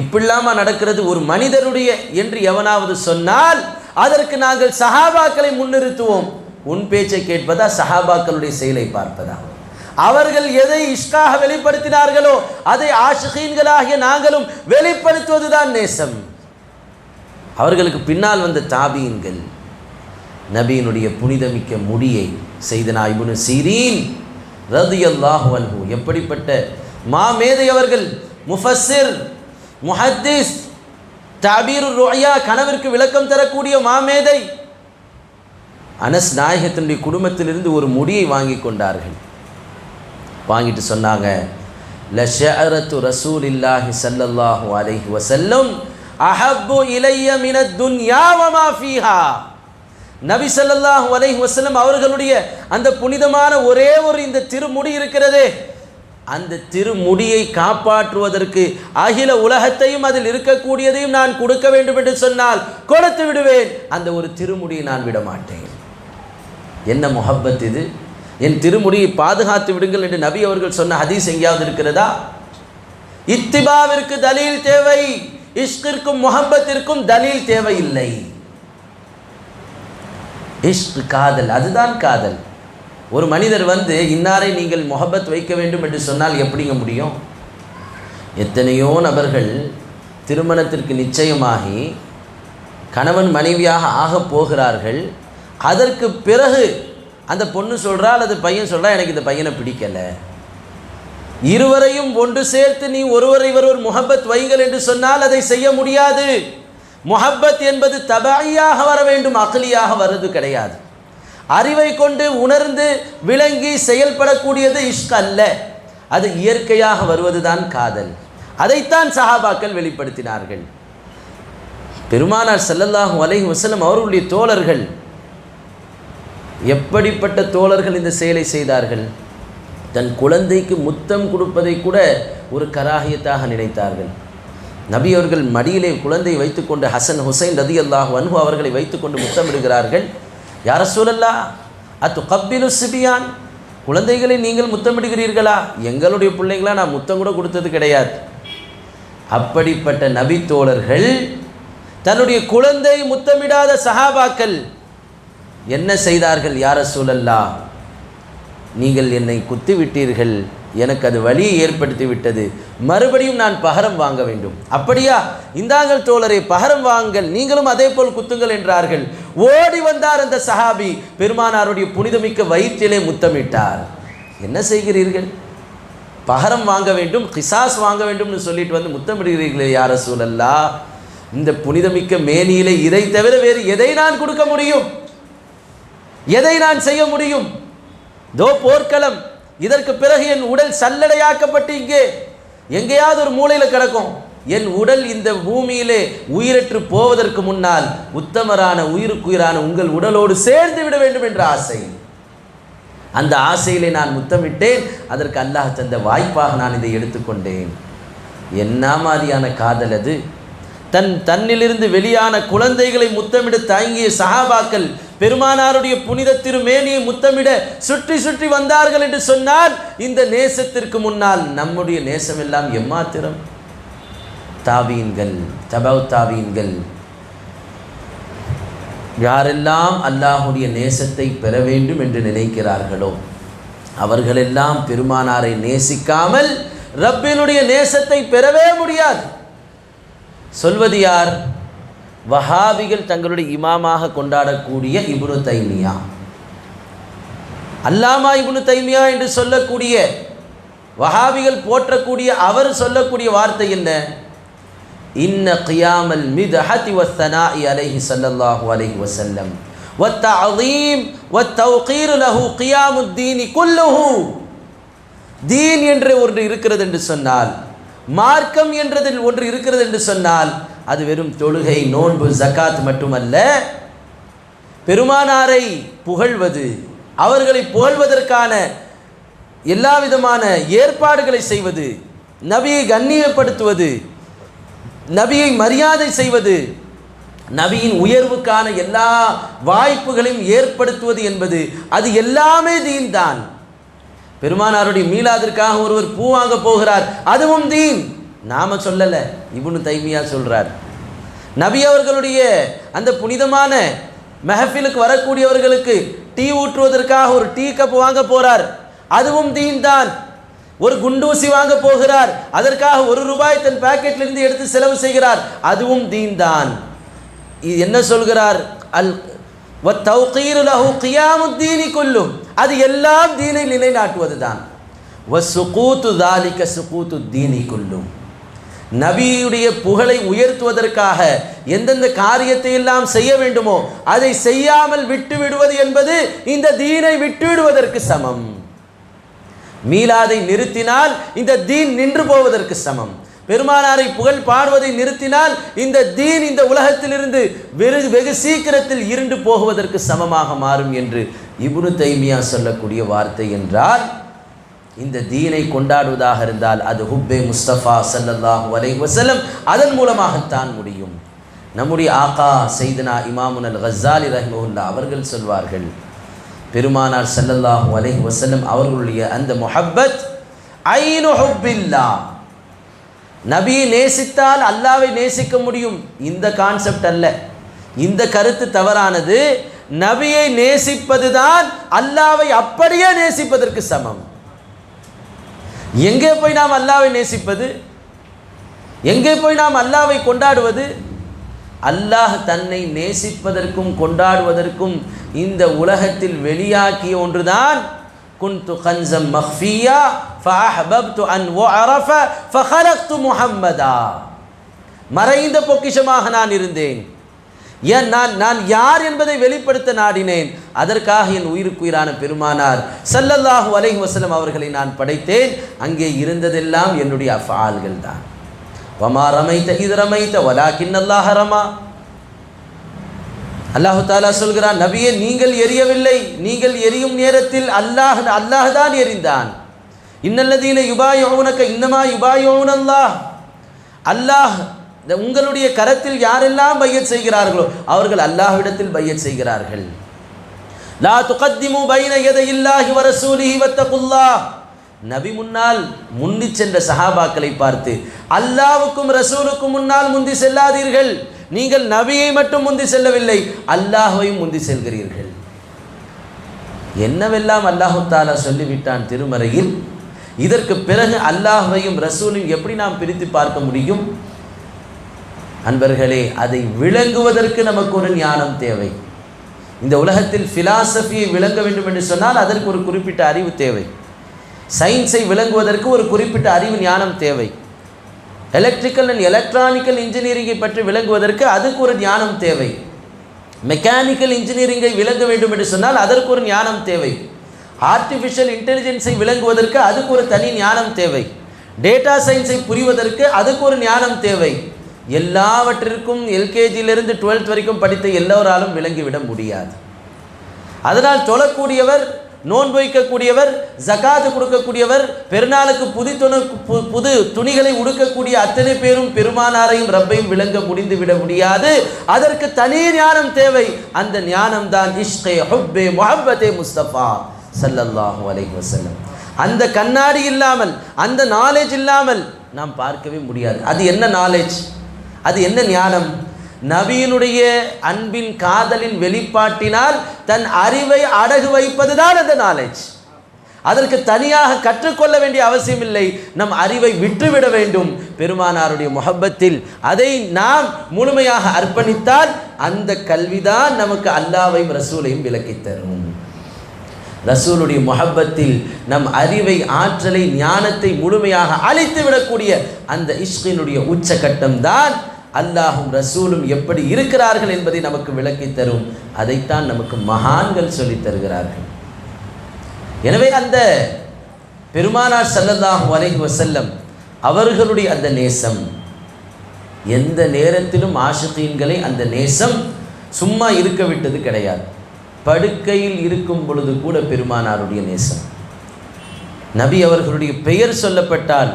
இப்படிலாமா நடக்கிறது ஒரு மனிதருடைய என்று எவனாவது சொன்னால் அதற்கு நாங்கள் சஹாபாக்களை முன்னிறுத்துவோம். உன் பேச்சை கேட்பதா, சஹாபாக்களுடைய செயலை பார்ப்பதா? அவர்கள் எதை இஷ்காக வெளிப்படுத்தினார்களோ அதை ஆஷிகீன்களாகிய நாங்களும் வெளிப்படுத்துவதுதான் நேசம். அவர்களுக்கு பின்னால் வந்த தாபீன்கள் நபியினுடைய புனிதமிக்க முடியை செய்தனா இப்னு சீரீன் ரலியல்லாஹு அன்ஹு, எப்படிப்பட்ட மாமேதை அவர்கள்! முஃபஸ்ஸிர், முஹத்திஸ், தாபீருர் ருயா, கனவிற்கு விளக்கம் தரக்கூடிய மாமேதை. அனஸ் நாயகத்தினுடைய குடும்பத்திலிருந்து ஒரு முடியை வாங்கி கொண்டார்கள். வாங்கிட்டு சொன்னாங்க, லஷஅரத்து ரசூலில்லாஹி ஸல்லல்லாஹு அலைஹி வஸல்லம் அஹப்பு இலைய மினத் துன்யா வமா ஃபீஹா. நபி ஸல்லல்லாஹு அலைஹி வஸல்லம் அவர்களுடைய அந்த புனிதமான ஒரே ஒரு இந்த திருமுடி இருக்கிறதே, அந்த திருமுடியை காப்பாற்றுவதற்கு அகில உலகத்தையும் அதில் இருக்கக்கூடியதையும் நான் கொடுக்க வேண்டும் என்று சொன்னால் கொடுத்து விடுவேன். அந்த ஒரு திருமுடியை நான் விட மாட்டேன். என்ன முஹப்பத் இது! என் திருமுடியை பாதுகாத்து விடுங்கள் என்று நபி அவர்கள் சொன்ன ஹதீஸ் எங்கேயாவது இருக்கிறதா? இத்திபாவிற்கு தலீல் தேவை, இஷ்கிற்கும் முஹப்பத்திற்கும் தலீல் தேவையில்லை. இஷ்க் காதல், அதுதான் காதல். ஒரு மனிதர் வந்து இன்னாரை நீங்கள் முஹப்பத் வைக்க வேண்டும் என்று சொன்னால் எப்படிங்க முடியும்? எத்தனையோ நபர்கள் திருமணத்திற்கு நிச்சயமாகி கணவன் மனைவியாக ஆகப் போகிறார்கள். அதற்கு பிறகு அந்த பொண்ணு சொல்கிறா அல்லது பையன் சொல்கிறா, எனக்கு இந்த பையனை பிடிக்கலை. இருவரையும் ஒன்று சேர்த்து நீ ஒருவரை ஒருவர் முஹப்பத் வைங்கள் என்று சொன்னால் அதை செய்ய முடியாது. முஹப்பத் என்பது தபாயியாக வர வேண்டும், அக்லியாக வருவது கிடையாது. அறிவை கொண்டு உணர்ந்து விளங்கி செயல்படக்கூடியது இஷ்க் அல்ல, அது இயற்கையாக வருவதுதான் காதல். அதைத்தான் சஹாபாக்கள் வெளிப்படுத்தினார்கள். பெருமானார் ஸல்லல்லாஹு அலைஹி வஸல்லம் அவர்களுடைய தோழர்கள், எப்படிப்பட்ட தோழர்கள் இந்த செயலை செய்தார்கள்! தன் குழந்தைக்கு முத்தம் கொடுப்பதை கூட ஒரு கராகியத்தாக நினைத்தார்கள். நபி அவர்கள் மடியிலே குழந்தை வைத்துக்கொண்டு ஹசன் ஹுசைன் ரலியல்லாஹு அன்ஹு அவர்களை வைத்துக்கொண்டு முத்தமிடுகிறார்கள். யா ரசூலல்லாஹ் அத்துகப்பிலு சிபியான், குழந்தைகளை நீங்கள் முத்தமிடுகிறீர்களா? எங்களுடைய பிள்ளைங்களா நான் முத்தம் கூட கொடுத்தது கிடையாது. அப்படிப்பட்ட நபி தோழர்கள், தன்னுடைய குழந்தை முத்தமிடாத சஹாபாக்கள் என்ன செய்தார்கள்? யா ரசூலல்லாஹ், நீங்கள் என்னை குத்தி விட்டீர்கள், எனக்கு அது வலியை ஏற்படுத்தி விட்டது, மறுபடியும் நான் பகரம் வாங்க வேண்டும். அப்படியா? இந்தாங்கள் தோழரை, பகரம் வாங்கள், நீங்களும் அதே போல் குத்துங்கள் என்றார்கள். ஓடி வந்தார் அந்த சஹாபி, பெருமானாருடைய புனிதமிக்க வயிற்றிலே முத்தமிட்டார். என்ன செய்கிறீர்கள்? பகரம் வாங்க வேண்டும், கிசாஸ் வாங்க வேண்டும்னு சொல்லிட்டு வந்து முத்தமிடுகிறீர்களே யா ரசூலல்லாஹ், இந்த புனிதமிக்க மேனியிலே இதை தவிர வேறு எதை நான் கொடுக்க முடியும்? எதை நான் செய்ய முடியும்? தோ போர்க்களம், இதற்கு பிறகு என் உடல் சல்லடையாக்கப்பட்டு இங்கே எங்கேயாவது ஒரு மூலையில் கிடக்கும். என் உடல் இந்த பூமியிலே உயிரற்று போவதற்கு முன்னால் உத்தமரான உயிருக்குயிரான உங்கள் உடலோடு சேர்ந்து விட வேண்டும் என்ற ஆசை. அந்த ஆசையிலே நான் முத்தமிட்டேன். அதற்கு அல்லாஹ் தந்த வாய்ப்பாக நான் இதை எடுத்துக்கொண்டேன். என்ன மாதிரியான காதல் அது! தன்னிலிருந்து வெளியான குழந்தைகளை முத்தமிட தயங்கிய சஹாபாக்கள் பெருமானாருடைய புனித திருமேனியை முத்தமிட சுற்றி சுற்றி வந்தார்கள் என்று சொன்னால், இந்த நேசத்திற்கு முன்னால் நம்முடைய நேசம் எல்லாம் எம்மாத்திரம்! தாபீன்கள், தபவு தாபீன்கள், யாரெல்லாம் அல்லாஹுடைய நேசத்தை பெற வேண்டும் என்று நினைக்கிறார்களோ அவர்களெல்லாம் பெருமானாரை நேசிக்காமல் ரப்பினுடைய நேசத்தை பெறவே முடியாது. சொல்வது யார்? வஹாபிகள் தங்களுடைய இமாமாக கொண்டாடக்கூடிய இப்னு தைமியா, அல்லாமா இப்னு தைமியா என்று சொல்லக்கூடிய வஹாபிகள் போற்றக்கூடிய அவர் சொல்லக்கூடிய வார்த்தை என்ன? இன்ன கியாமல் மிதஹதி வஸ்ஸனாஇ அலைஹி ஸல்லல்லாஹு அலைஹி வஸல்லம் வத்தஅதீம் வத்தௌகீர் லஹு கியாமுத் தீனி குல்லுஹு. தீன் என்று ஒன்று இருக்கிறது என்று சொன்னால், மார்க்கம் என்றதில் ஒன்று இருக்கிறது என்று சொன்னால், அது வெறும் தொழுகை, நோன்பு, ஜகாத் மட்டுமல்ல. பெருமானாரை புகழ்வது, அவர்களை புகழ்வதற்கான எல்லா விதமான ஏற்பாடுகளை செய்வது, நபியை கண்ணியப்படுத்துவது, நபியை மரியாதை செய்வது, நபியின் உயர்வுக்கான எல்லா வாய்ப்புகளையும் ஏற்படுத்துவது என்பது அது எல்லாமே தீன் தான். பெருமானாருடைய மீலாதிற்காக ஒருவர் பூ வாங்க போகிறார், அதுவும் தீன். நாம சொல்லல, இப்னு தைமியா சொல்றார். நபி அவர்களுடைய அந்த புனிதமான மெஹஃபிலுக்கு வரக்கூடியவர்களுக்கு டீ ஊற்றுவதற்காக ஒரு டீ கப் வாங்க போறார், அதுவும் தீன் தான். ஒரு குண்டூசி வாங்க போகிறார், அதற்காக ₹1 தன் பாக்கெட்டிலிருந்து எடுத்து செலவு செய்கிறார், அதுவும் தீன் தான். இது என்ன சொல்கிறார்? அல் வத்தௌகீர் லஹு கியாமுத் தீனி குல்லும், அது எல்லாம் தீனை நிலைநாட்டுவது தான். வஸ்ஸுகூத்து ذلك சுகூத்து தீனி குல்லும், நபியுடைய புகழை உயர்த்துவதற்காக எந்தெந்த காரியத்தை எல்லாம் செய்ய வேண்டுமோ அதை செய்யாமல் விட்டு விடுவது என்பது இந்த தீனை விட்டுவிடுவதற்கு சமம். மீலாதை நிறுத்தினால் இந்த தீன் நின்று போவதற்கு சமம். பெருமானாரை புகழ் பாடுவதை நிறுத்தினால் இந்த தீன் இந்த உலகத்திலிருந்து வெகு சீக்கிரத்தில் இருண்டு போகுவதற்கு சமமாக மாறும் என்று இப்னு தைமியா சொல்லக்கூடிய வார்த்தை என்றால், இந்த தீனை கொண்டாடுவதாக இருந்தால் அது ஹுப்பே முஸ்தபா ஸல்லல்லாஹு அலைஹி வஸல்லம், அதன் மூலமாகத்தான் முடியும். நம்முடைய ஆகா சையதுனா இமாமுன் அல் கஸ்ஸாலி ரஹிமஹுல்லாஹ் அவர்கள் சொல்வார்கள், பெருமானார் ஸல்லல்லாஹு அலைஹி வஸல்லம் அவர்களுடைய அந்த முஹப்பத் ஐனு ஹுப்பில்லாஹ், நபியை நேசித்தால் அல்லாவை நேசிக்க முடியும், இந்த கான்செப்ட் அல்ல. இந்த கருத்து தவறானது. நபியை நேசிப்பதுதான் அல்லாவை அப்படியே நேசிப்பதற்கு சமம். எங்கே போய் நாம் அல்லாவை நேசிப்பது? எங்கே போய் நாம் அல்லாவை கொண்டாடுவது? அல்லாஹ் தன்னை நேசிப்பதற்கும் கொண்டாடுவதற்கும் இந்த உலகத்தில் வெளியாக்கிய ஒன்றுதான் குன்து கன்ஸம் மக்ஃபியா ஃபஅஹ்பப்து அன் உஅரஃப ஃபഖலக்து முஹம்மதா, மறைந்த பொக்கிஷமாக நான் இருந்தேன், ஏன் நான் யார் என்பதை வெளிப்படுத்த நாடினேன், அதற்காக என் உயிருக்குயிரான பெருமானார் ஸல்லல்லாஹு அலைஹி வஸல்லம் அவர்களை நான் படைத்தேன். அங்கே இருந்ததெல்லாம் என்னுடைய அஃஆல்கள் தான். வமா ரமைத இத் ரமைத வலாக்கின்னல்லாஹ ரமா. அல்லாஹ் தஆலா சொல்கிறான், நபியே நீங்கள் எரியவில்லை, நீங்கள் எரியும் நேரத்தில் அல்லாஹ் தான் எரிந்தான். இன்னல்லதீன யுபாயிஊனக இன்னமா யுபாயிஊனல்லாஹ், அல்லாஹ் உங்களுடைய கரத்தில் யாரெல்லாம் பையத் செய்கிறார்களோ அவர்கள் அல்லாஹ்விடத்தில் பையத் செய்கிறார்கள். லா துகத்திமு பைன யதையில்லாஹி வ ரசூலிஹி வத்தகுல்லாஹ், நபி முன்னால் முந்தி சென்ற சஹாபாக்களை பார்த்து, அல்லாஹ்வுக்கும் ரசூலுக்கும் முன்னால் முந்தி செல்லாதீர்கள், நீங்கள் நபியை மட்டும் முந்தி செல்லவில்லை, அல்லாஹ்வையும் முந்தி செல்கிறீர்கள். என்னவெல்லாம் அல்லாஹ் தஆலா சொல்லிவிட்டான் திருமறையில். இதற்கு பிறகு அல்லாஹ்வையும் ரசூலையும் எப்படி நாம் பிரித்து பார்க்க முடியும்? அன்பர்களே, அதை விளங்குவதற்கு நமக்கு ஒரு ஞானம் தேவை. இந்த உலகத்தில் ஃபிலாசபியை விளங்க வேண்டும் என்று சொன்னால் அதற்கு ஒரு குறிப்பிட்ட அறிவு தேவை. சயின்ஸை விளங்குவதற்கு ஒரு குறிப்பிட்ட அறிவு ஞானம் தேவை. எலக்ட்ரிக்கல் அண்ட் எலக்ட்ரானிக்கல் இன்ஜினியரிங்கை பற்றி விளங்குவதற்கு அதுக்கு ஒரு ஞானம் தேவை. மெக்கானிக்கல் இன்ஜினியரிங்கை விளங்க வேண்டும் என்று சொன்னால் அதற்கு ஒரு ஞானம் தேவை. ஆர்டிஃபிஷியல் இன்டெலிஜென்ஸை விளங்குவதற்கு அதுக்கு ஒரு தனி ஞானம் தேவை. டேட்டா சயின்ஸை புரிவதற்கு அதுக்கு ஒரு ஞானம் தேவை. எல்லாவற்றிற்கும் எல்கேஜியிலிருந்து 12th வரைக்கும் படித்த எல்லோராலும் விளங்கிவிட முடியாது. அதனால் தொழக்கூடியவர், நோன்பு வைக்கக்கூடியவர், ஜகாத்து கொடுக்கக்கூடியவர், பெருநாளுக்கு புது துணிகளை உடுக்கக்கூடிய அத்தனை பேரும் பெருமானாரையும் ரப்பையும் விளங்க முடிந்துவிட முடியாது. அதற்கு தனி ஞானம் தேவை. அந்த ஞானம் தான் இஷ்கே ஹுப்பே முஹப்பத்தே முஸ்தபா ஸல்லல்லாஹு அலைஹி வஸல்லம். அந்த கண்ணாடி இல்லாமல், அந்த நாலேஜ் இல்லாமல் நாம் பார்க்கவே முடியாது. அது என்ன நாலேஜ்? அது என்ன ஞானம்? நபியினுடைய அன்பின் காதலின் வெளிப்பாட்டினால் தன் அறிவை அடகு வைப்பதுதான் அந்த நாலேஜ். அதற்கு தனியாக கற்றுக்கொள்ள வேண்டிய அவசியம் இல்லை. நம் அறிவை விட்டுவிட வேண்டும். பெருமானாருடைய முஹப்பத்தில் அதை நாம் முழுமையாக அர்ப்பணித்தால் அந்த கல்விதான் நமக்கு அல்லாஹ்வையும் ரசூலையும் விளக்கித் தரும். ரசூலுடைய முஹப்பத்தில் நம் அறிவை, ஆற்றலை, ஞானத்தை முழுமையாக அழித்து விடக்கூடிய அந்த இஷ்கினுடைய உச்சகட்டம் தான் அல்லாஹும் ரசூலும் எப்படி இருக்கிறார்கள் என்பதை நமக்கு விளக்கித் தரும். அதைத்தான் நமக்கு மகான்கள் சொல்லித் தருகிறார்கள். எனவே அந்த பெருமானார் ஸல்லல்லாஹு அலைஹி வஸல்லம் அவர்களுடைய அந்த நேசம், எந்த நேரத்திலும் ஆஷிகீன்களை அந்த நேசம் சும்மா இருக்க விட்டது கிடையாது. படுக்கையில் இருக்கும் பொழுது கூட பெருமானாருடைய நேசம். நபி அவர்களுடைய பெயர் சொல்லப்பட்டால்,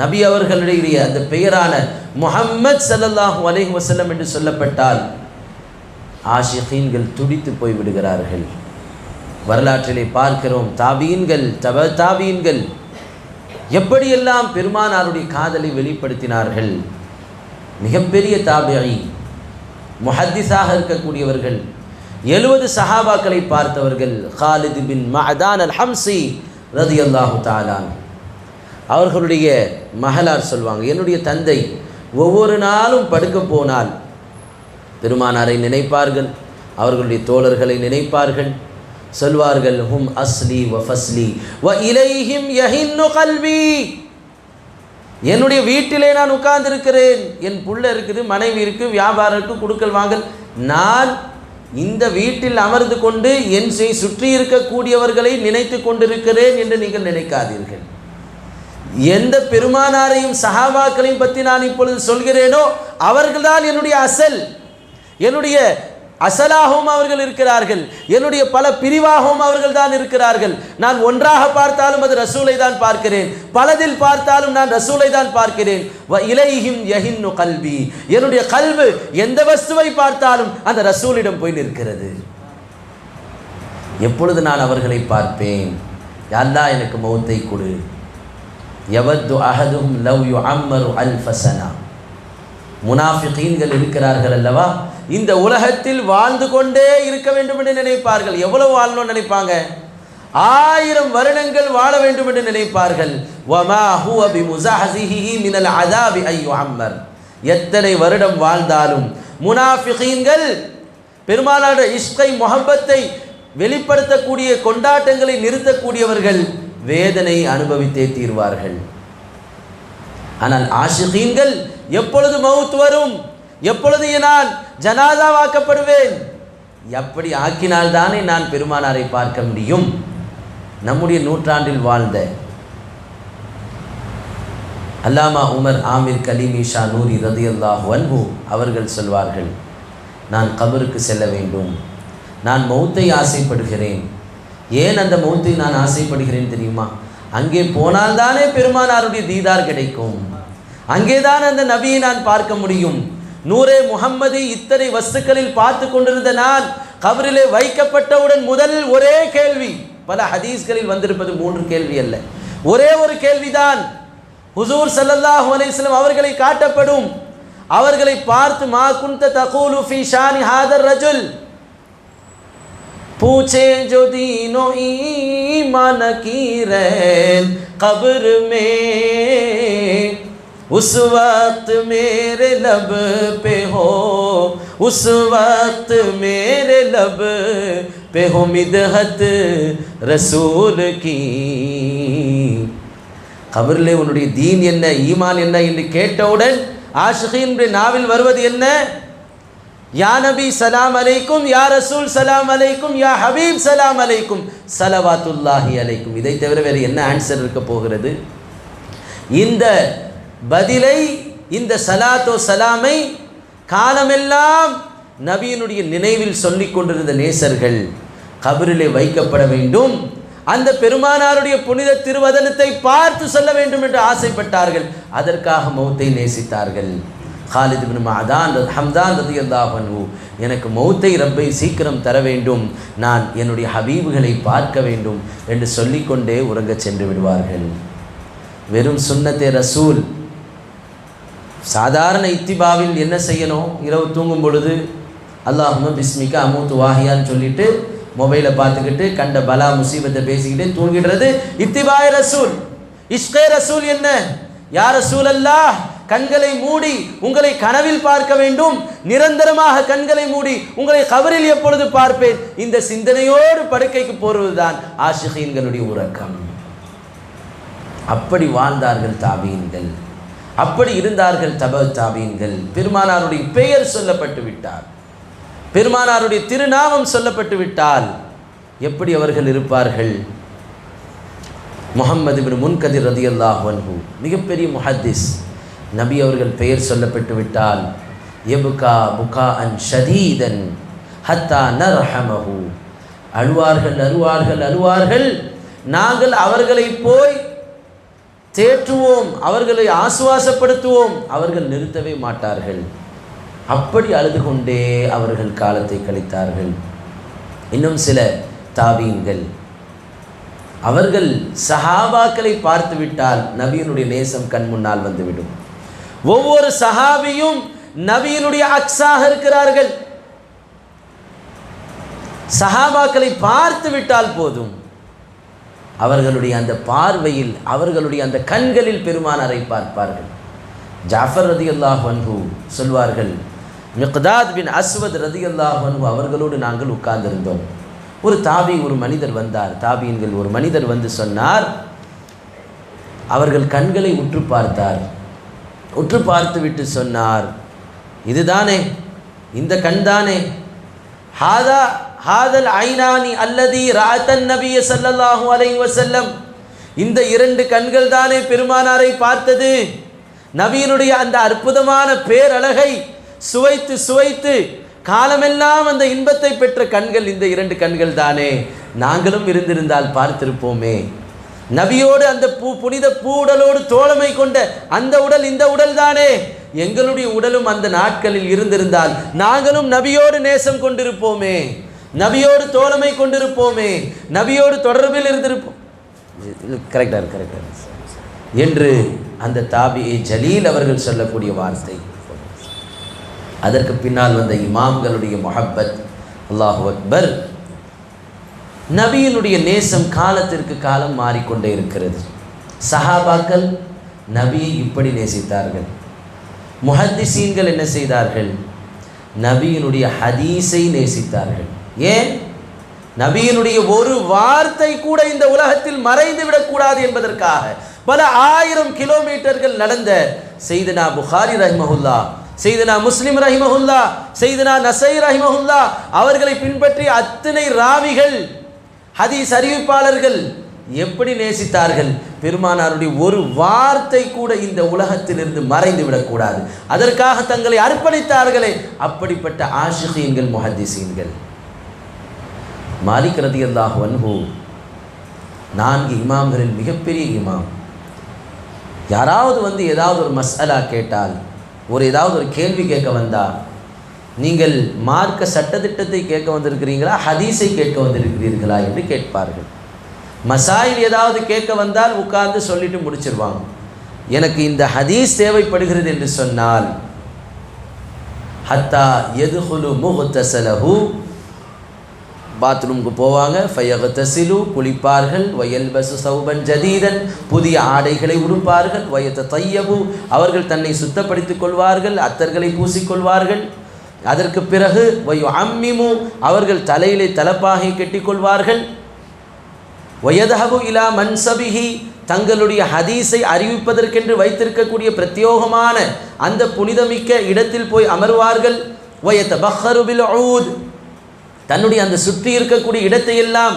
நபி அவர்களுடைய அந்த பெயரான முஹம்மத் ஸல்லல்லாஹு அலைஹி வஸல்லம் என்று சொல்லப்பட்டால் ஆஷிகீன்கள் துடித்து போய் விடுகிறார்கள். வரலாற்றிலே பார்க்கிறோம், தாபீன்கள், தாபீன்கள் எப்படியெல்லாம் பெருமானாருடைய காதலை வெளிப்படுத்தினார்கள். மிகப்பெரிய தாபிஈ, முஹத்திஸாக இருக்கக்கூடியவர்கள், 70 சஹாபாக்களை பார்த்தவர்கள். காலித் பின் மஅதான் அல் ஹம்சி ரலியல்லாஹு தஆலா அவர்களுடைய மகளார் சொல்வாங்க, என்னுடைய தந்தை ஒவ்வொரு நாளும் படுக்க போனால் பெருமானாரை நினைப்பார்கள், அவர்களுடைய தோழர்களை நினைப்பார்கள். சொல்வார்கள், ஹும் அஸ்லி வ ஃபஸ்லி வ இலைஹிம் யஹின்னு கல்வி. என்னுடைய வீட்டிலே நான் உட்கார்ந்திருக்கிறேன், என் புள்ள இருக்குது, மனைவி இருக்குது, வியாபாரம் இருக்குது, கொடுக்கல் வாங்கல். நான் இந்த வீட்டில் அமர்ந்து கொண்டு என் சுற்றி இருக்கக்கூடியவர்களை நினைத்து கொண்டிருக்கிறேன் என்று நீங்கள் நினைக்காதீர்கள். எந்த பெருமானாரையும் சஹாபாக்களையும் பற்றி நான் இப்பொழுது சொல்கிறேனோ அவர்கள்தான் என்னுடைய அசல். என்னுடைய அசலாகவும் அவர்கள் இருக்கிறார்கள், என்னுடைய பல பிரிவாகவும் அவர்கள் தான் இருக்கிறார்கள். நான் ஒன்றாக பார்த்தாலும் அது ரசூலை தான் பார்க்கிறேன், பலதில் பார்த்தாலும் நான் ரசூலை தான் பார்க்கிறேன். வ இலைஹிம் யஹின்னு கல்வி, என்னுடைய கல்வு எந்த வஸ்துவை பார்த்தாலும் அந்த ரசூலிடம் போய் நிற்கிறது. எப்பொழுது நான் அவர்களை பார்ப்பேன், யா அல்லாஹ் எனக்கு மௌத்தை கொடு. யவது அஹதுஹும் லவ் யுஅம்மரு அல்ஃப ஸனா. முனாஃபிகீன்கள் இருக்கிறார்கள் அல்லவா, இந்த உலகத்தில் வாழ்ந்து கொண்டே இருக்க வேண்டும் என்று நினைப்பார்கள். எவ்வளவு வாழணும்னு நினைப்பாங்க? 1000 வருடங்கள் வாழ வேண்டும் என்று நினைப்பார்கள். வமா ஹுவ பிமுஸஹிஹி மினல் அஸாபி ஐ யுஅம்மர். எத்தனை வருடம் வாழ்ந்தாலும் முனாஃபிகீன்கள் பெருமானாருடைய இஷ்கை, முஹப்பத்தை வெளிப்படுத்தக்கூடிய கொண்டாட்டங்களை நிறுத்தக்கூடியவர்கள் வேதனை அனுபவித்தே தீர்வார்கள். ஆனால் ஆஷிகீன்கள் எப்பொழுது மவுத் வரும், எப்பொழுது நான் ஜனாதாவாக்கப்படுவேன், எப்படி ஆக்கினால் தானே நான் பெருமானாரை பார்க்க முடியும். நம்முடைய நூற்றாண்டில் வாழ்ந்த அல்லாமா உமர் ஆமிர் கலீமி ஷா நூரி ரலியல்லாஹு அன்ஹு அவர்கள் சொல்வார்கள், நான் கபருக்கு செல்ல வேண்டும், நான் மௌத்தை ஆசைப்படுகிறேன். ஏன் அந்த மௌத்தை நான் ஆசைப்படுகிறேன் தெரியுமா? அங்கே போனால் தானே பெருமானாருடைய தீதார் கிடைக்கும், அங்கேதான் அந்த நபியை நான் பார்க்க முடியும். நூரே முஹம்மதி இத்தனை வஸ்துக்களில் பார்த்து கொண்டிருந்த நான் கபரிலே வைக்கப்பட்டவுடன் முதல் ஒரே கேள்வி, பல ஹதீஸ்களில் வந்திருப்பது 3 கேள்வி அல்ல, ஒரே ஒரு கேள்விதான். ஹுசூர் ஸல்லல்லாஹு அலைஹி வஸல்லம் அவர்களை காட்டப்படும். அவர்களை பார்த்து மா குன்த தகூலு ஃபீ ஷானி ஹாதர் ரஜுல், पूछे जो दीनो ईमान की रैन कब्र में, उस वक्त मेरे लब पे हो, उस वक्त मेरे लब पे हो मिदहत रसूल की. கபரிலே உன்னுடைய தீன் என்ன, ஈமான் என்ன என்று கேட்டவுடன் ஆஷிகீனுடைய நாவில் வருவது என்ன? யா நபி சலாம் அலைக்கும், யா ரசூல் சலாம் அலைக்கும், யா ஹபீப் சலாம் அலைக்கும், ஸலவாத்துல்லாஹி அலைக்கும். இதை தவிர வேறு என்ன ஆன்சர் இருக்க போகிறது? இந்த பதிலை, இந்த சலாத்தோ சலாமை காலமெல்லாம் நபியினுடைய நினைவில் சொல்லிக் கொண்டிருந்த நேசர்கள் கபரிலே வைக்கப்பட வேண்டும், அந்த பெருமானாருடைய புனித திருவதனத்தை பார்த்து சொல்ல வேண்டும் என்று ஆசைப்பட்டார்கள். அதற்காக மௌத்தை நேசித்தார்கள். காலித் பின் மஅதான் ஹம்தான் ரலியல்லாஹு அன்ஹு, எனக்கு மௌத்தை ரப்பை சீக்கிரம் தர வேண்டும், நான் என்னுடைய ஹபீபுகளை பார்க்க வேண்டும் என்று சொல்லிக்கொண்டே உறங்க சென்று விடுவார்கள். வெறும் சுன்னத்தே ரசூல், சாதாரண இத்திபாவில் என்ன செய்யணும்? இரவு தூங்கும் பொழுது அல்லாஹும்ம பிஸ்மிக அமூத்து வாஹியான்னு சொல்லிட்டு மொபைலை பார்த்துக்கிட்டு கண்ட பலா முசீபத்தை பேசிக்கிட்டு தூங்கிடுறது. இத்திபாய் ரசூல், இஷ்கே ரசூல் என்ன? யா ரசூல் அல்லாஹ், கண்களை மூடி உங்களை கனவில் பார்க்க வேண்டும், நிரந்தரமாக கண்களை மூடி உங்களை கபரில் எப்பொழுது பார்ப்பேன், இந்த சிந்தனையோடு படுக்கைக்கு போடுவதுதான் ஆஷிகீன்களுடைய உறக்கம். அப்படி வாழ்ந்தார்கள் தாபீன்கள், அப்படி இருந்தார்கள் தப தாபீன்கள். பெருமானாருடைய பெயர் சொல்லப்பட்டு விட்டார், பெருமானாருடைய திருநாமம் சொல்லப்பட்டு விட்டால் எப்படி அவர்கள் இருப்பார்கள்? முஹம்மது இப்னு முன்கதிர் ரலியல்லாஹு அன்ஹு மிகப்பெரிய முஹத்திஸ், நபி அவர்கள் பெயர் சொல்லப்பட்டு விட்டால் யப்கா புகாஅன் ஷதீதன் ஹத்தா நர்ஹமஹு, அழுவார்கள் அழுவார்கள் அழுவார்கள். நாங்கள் அவர்களை போய் தேற்றுவோம், அவர்களை ஆசுவாசப்படுத்துவோம், அவர்கள் நிறுத்தவே மாட்டார்கள். அப்படி அழுது கொண்டே அவர்கள் காலத்தை கழித்தார்கள். இன்னும் சில தாபீன்கள், அவர்கள் சஹாபாக்களை பார்த்து விட்டால் நபியினுடைய நேசம் கண் முன்னால் வந்துவிடும். ஒவ்வொரு சஹாபியும் நபியினுடைய அக்ஸாக இருக்கிறார்கள். சஹாபாக்களை பார்த்து விட்டால் போதும், அவர்களுடைய அந்த பார்வையில், அவர்களுடைய அந்த கண்களில் பெருமானாரை பார்ப்பார்கள். ஜாஃபர் ரலியல்லாஹு அன்ஹு சொல்வார்கள், மிக்தாத் பின் அஸ்வத் ரலியல்லாஹு அன்ஹு அவர்களோடு நாங்கள் உட்கார்ந்திருந்தோம். ஒரு தாபி, ஒரு மனிதர் வந்தார். தாபீன்கள் ஒரு மனிதர் வந்து சொன்னார், அவர்கள் கண்களை உற்று பார்த்தார். உற்று பார்த்து விட்டு சொன்னார், இதுதானே, இந்த கண் தானே, ஹாதல் ஐனானி அல்லதி ராத்தன் நபிய ஸல்லல்லாஹு அலைஹி வஸல்லம், இந்த இரண்டு கண்கள் தானே பெருமானாரை பார்த்தது. நபியினுடைய அந்த அற்புதமான பேரழகை சுவைத்து சுவைத்து காலமெல்லாம் அந்த இன்பத்தை பெற்ற கண்கள் இந்த இரண்டு கண்கள் தானே. நாங்களும் இருந்திருந்தால் பார்த்திருப்போமே. நபியோடு அந்த புனித பூடலோடு தோழமை கொண்ட அந்த உடல் இந்த உடல் தானே. எங்களுடைய உடலும் அந்த நாட்களில் இருந்திருந்தால் நாங்களும் நபியோடு நேசம் கொண்டிருப்போமே, நபியோடு தோழமை கொண்டிருப்போமே, நபியோடு தொடர்பில் இருந்திருப்போம். கரெக்டாக கரெக்டாக என்று அந்த தாபியை ஜலீல் அவர்கள் சொல்லக்கூடிய வார்த்தை. அதற்கு பின்னால் வந்த இமாம்களுடைய முஹப்பத், அல்லாஹு அக்பர். நபியினுடைய நேசம் காலத்திற்கு காலம் மாறிக்கொண்டே இருக்கிறது. சஹாபாக்கள் நபியை இப்படி நேசித்தார்கள். முஹத்திஸீன்கள் என்ன செய்தார்கள்? நபியினுடைய ஹதீஸை நேசித்தார்கள். ஏன்? நபியினுடைய ஒரு வார்த்தை கூட இந்த உலகத்தில் மறைந்து விடக்கூடாது என்பதற்காக பல 1000 கிலோமீட்டர்கள் நடந்த சையதுனா புகாரி ரஹிமஹுல்லா, சையதுனா முஸ்லிம் ரஹிமஹுல்லா, சையதுனா நஸை ரஹிமஹுல்லா அவர்களை பின்பற்றி அத்தனை ராவிகள், ஹதீஸ் அறிவிப்பாளர்கள் எப்படி நேசித்தார்கள்? பெருமானாருடைய ஒரு வார்த்தை கூட இந்த உலகத்திலிருந்து மறைந்து விடக்கூடாது, அதற்காக தங்களை அர்ப்பணித்தார்களே. அப்படிப்பட்ட ஆஷிகீன்கள், முஹத்திஸீன்கள். மாலிக் ரலியல்லாஹு அன்ஹு 4 இமாம்களில் மிகப்பெரிய இமாம். யாராவது வந்து ஏதாவது ஒரு மஸ்அலா கேட்டால், ஏதாவது ஒரு கேள்வி கேட்க வந்தால், நீங்கள் மார்க்க சட்டத்திட்டத்தை கேட்க வந்திருக்கிறீங்களா, ஹதீஸை கேட்க வந்திருக்கிறீர்களா என்று கேட்பார்கள். மசாயில் ஏதாவது கேட்க வந்தால் உட்கார்ந்து சொல்லிட்டு முடிச்சிருவாங்க. எனக்கு இந்த ஹதீஸ் தேவைப்படுகிறது என்று சொன்னால், ஹத்தா யதுஹுலு முஹ்தஸலஹு, பாத்ரூமுக்கு போவாங்க, ஃபயக்தஸிலு, குளிப்பார்கள், வயல்பஸு சௌபன் ஜதீதன், புதிய ஆடைகளை உடுப்பார்கள், வயததய்யபு, அவர்கள் தன்னை சுத்தப்படுத்திக் கொள்வார்கள், அத்தர்களை பூசிக்கொள்வார்கள். அதற்கு பிறகு வயுஅம்மிமு, அவர்கள் தலையிலே தலப்பாகை கட்டிக்கொள்வார்கள். வயதஹபு இலா மன்சபிஹி, தங்களுடைய ஹதீஸை அறிவிப்பதற்கென்று வைத்திருக்கக்கூடிய பிரத்யோகமான அந்த புனிதமிக்க இடத்தில் போய் அமர்வார்கள். வயதபஹரு பில் ஊத், தன்னுடைய அந்த சுற்றி இருக்கக்கூடிய இடத்தையெல்லாம்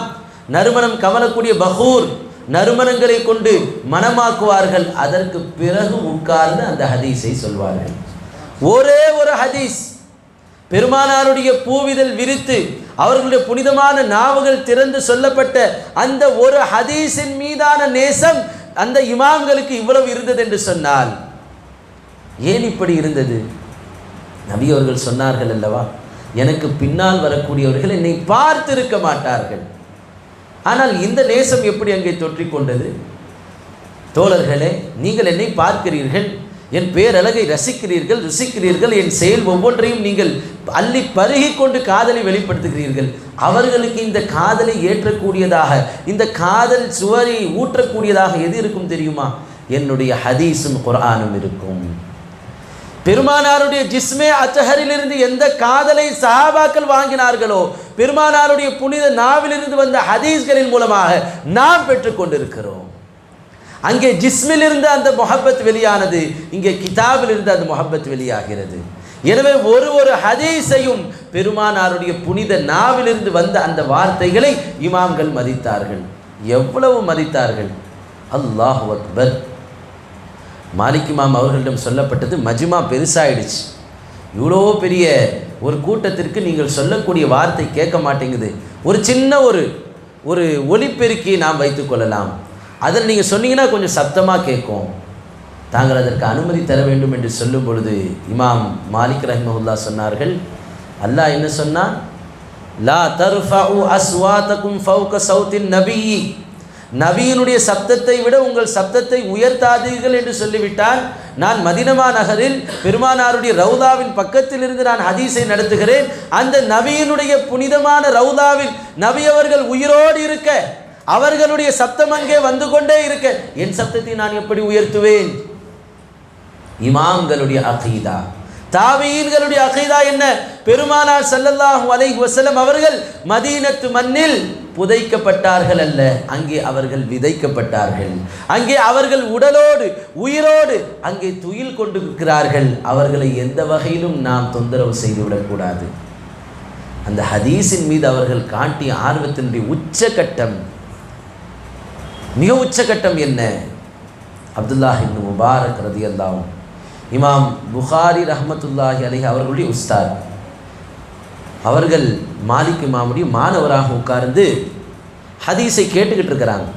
நறுமணம் கமலக்கூடிய பஹூர் நறுமணங்களை கொண்டு மனமாக்குவார்கள். அதற்கு பிறகு உட்கார்ந்து அந்த ஹதீஸை சொல்வார்கள். ஒரே ஒரு ஹதீஸ், பெருமானாருடைய பூவிதழ் விரித்து அவர்களுடைய புனிதமான நாவுகள் திறந்து சொல்லப்பட்ட அந்த ஒரு ஹதீஸின் மீதான நேசம் அந்த இமாம்களுக்கு இவ்வளவு இருந்தது என்று சொன்னால், ஏன் இப்படி இருந்தது? நபி அவர்கள் சொன்னார்கள் அல்லவா, எனக்கு பின்னால் வரக்கூடியவர்கள் என்னை பார்த்திருக்க மாட்டார்கள். ஆனால் இந்த நேசம் எப்படி அங்கே தொற்றிக்கொண்டது? தோழர்களே, நீங்கள் என்னை பார்க்கிறீர்கள், என் பேரழகை ரசிக்கிறீர்கள், ருசிக்கிறீர்கள், என் செயல் ஒவ்வொன்றையும் நீங்கள் அள்ளி பருகி கொண்டு காதலை வெளிப்படுத்துகிறீர்கள். அவர்களுக்கு இந்த காதலை ஏற்றக்கூடியதாக, இந்த காதல் சுவரை ஊற்றக்கூடியதாக எது இருக்கும் தெரியுமா? என்னுடைய ஹதீஸும் குர்ஆனும் இருக்கும். பெருமானாருடைய ஜிஸ்மே அத்ஹரிலிருந்து எந்த காதலை சஹாபாக்கள் வாங்கினார்களோ, பெருமானாருடைய புனித நாவிலிருந்து வந்த ஹதீஸ்களின் மூலமாக நாம் பெற்றுக்கொண்டிருக்கிறோம். அங்கே ஜிஸ்மிலிருந்து அந்த முஹப்பத் வெளியானது, இங்கே கிதாபிலிருந்து அந்த முஹப்பத் வெளியாகிறது. எனவே ஒரு ஹதீஸையும் பெருமானாருடைய புனித நாவிலிருந்து வந்த அந்த வார்த்தைகளை இமாம்கள் மதித்தார்கள். எவ்வளவு மதித்தார்கள்! அல்லாஹு அக்பர். மாலிக் இமாம் அவர்களிடம் சொல்லப்பட்டது, மஜ்மா பெருசாயிடுச்சு, இவ்வளோ பெரிய ஒரு கூட்டத்திற்கு நீங்கள் சொல்லக்கூடிய வார்த்தை கேட்க மாட்டேங்குது, ஒரு சின்ன ஒரு ஒலிபெருக்கியை நாம் வைத்துக்கொள்ளலாம், அதில் நீங்கள் சொன்னீங்கன்னா கொஞ்சம் சப்தமாக கேட்கும், தாங்கள் அதற்கு அனுமதி தர வேண்டும் என்று சொல்லும் பொழுது இமாம் மாலிக் ரஹ்மஹுல்லா சொன்னார்கள், அல்லாஹ் என்ன சொன்னான்? லா தர்ஃபஉ அஸ்வாதகும் ஃபௌக சௌத்தின் நபியி, நபியினுடைய சப்தத்தை விட உங்கள் சப்தத்தை உயர்த்தாதீர்கள் என்று சொல்லிவிட்டான். நான் மதீனா நகரில் பெருமானாருடைய ரவுதாவின் பக்கத்தில் இருந்து நான் ஹதீஸை நடத்துகிறேன். அந்த நபியினுடைய புனிதமான ரவுதாவில் நபி அவர்கள் உயிரோடு இருக்க, அவர்களுடைய சப்தம் அங்கே வந்து கொண்டே இருக்க, என் சப்தத்தை நான் எப்படி உயர்த்துவேன்? இமாம்களுடைய அகீதா, தாபீன்களுடைய அகீதா என்ன? பெருமானார் ஸல்லல்லாஹு அலைஹி வஸல்லம் அவர்கள் மதீனத்து மண்ணில் புதைக்கப்பட்டார்கள் அல்ல, அங்கே அவர்கள் விதைக்கப்பட்டார்கள். அங்கே அவர்கள் உடலோடு உயிரோடு அங்கே துயில் கொண்டிருக்கிறார்கள். அவர்களை எந்த வகையிலும் நாம் தொந்தரவு செய்துவிடக்கூடாது. அந்த ஹதீஸின் மீது அவர்கள் காட்டிய ஆர்வத்தினுடைய உச்சகட்டம், மிக உச்சகட்டம் என்ன? அப்துல்லாஹ் இப்னு முபாரக் ரலியல்லாஹு அன்ஹு, இமாம் புகாரி ரஹ்மத்துல்லாஹி அலைஹி அவர்களுடைய உஸ்தாத், அவர்கள் மாலிக் இமாமுடைய மாணவராக உட்கார்ந்து ஹதீஸை கேட்டுக்கிட்டு இருக்கிறாங்க.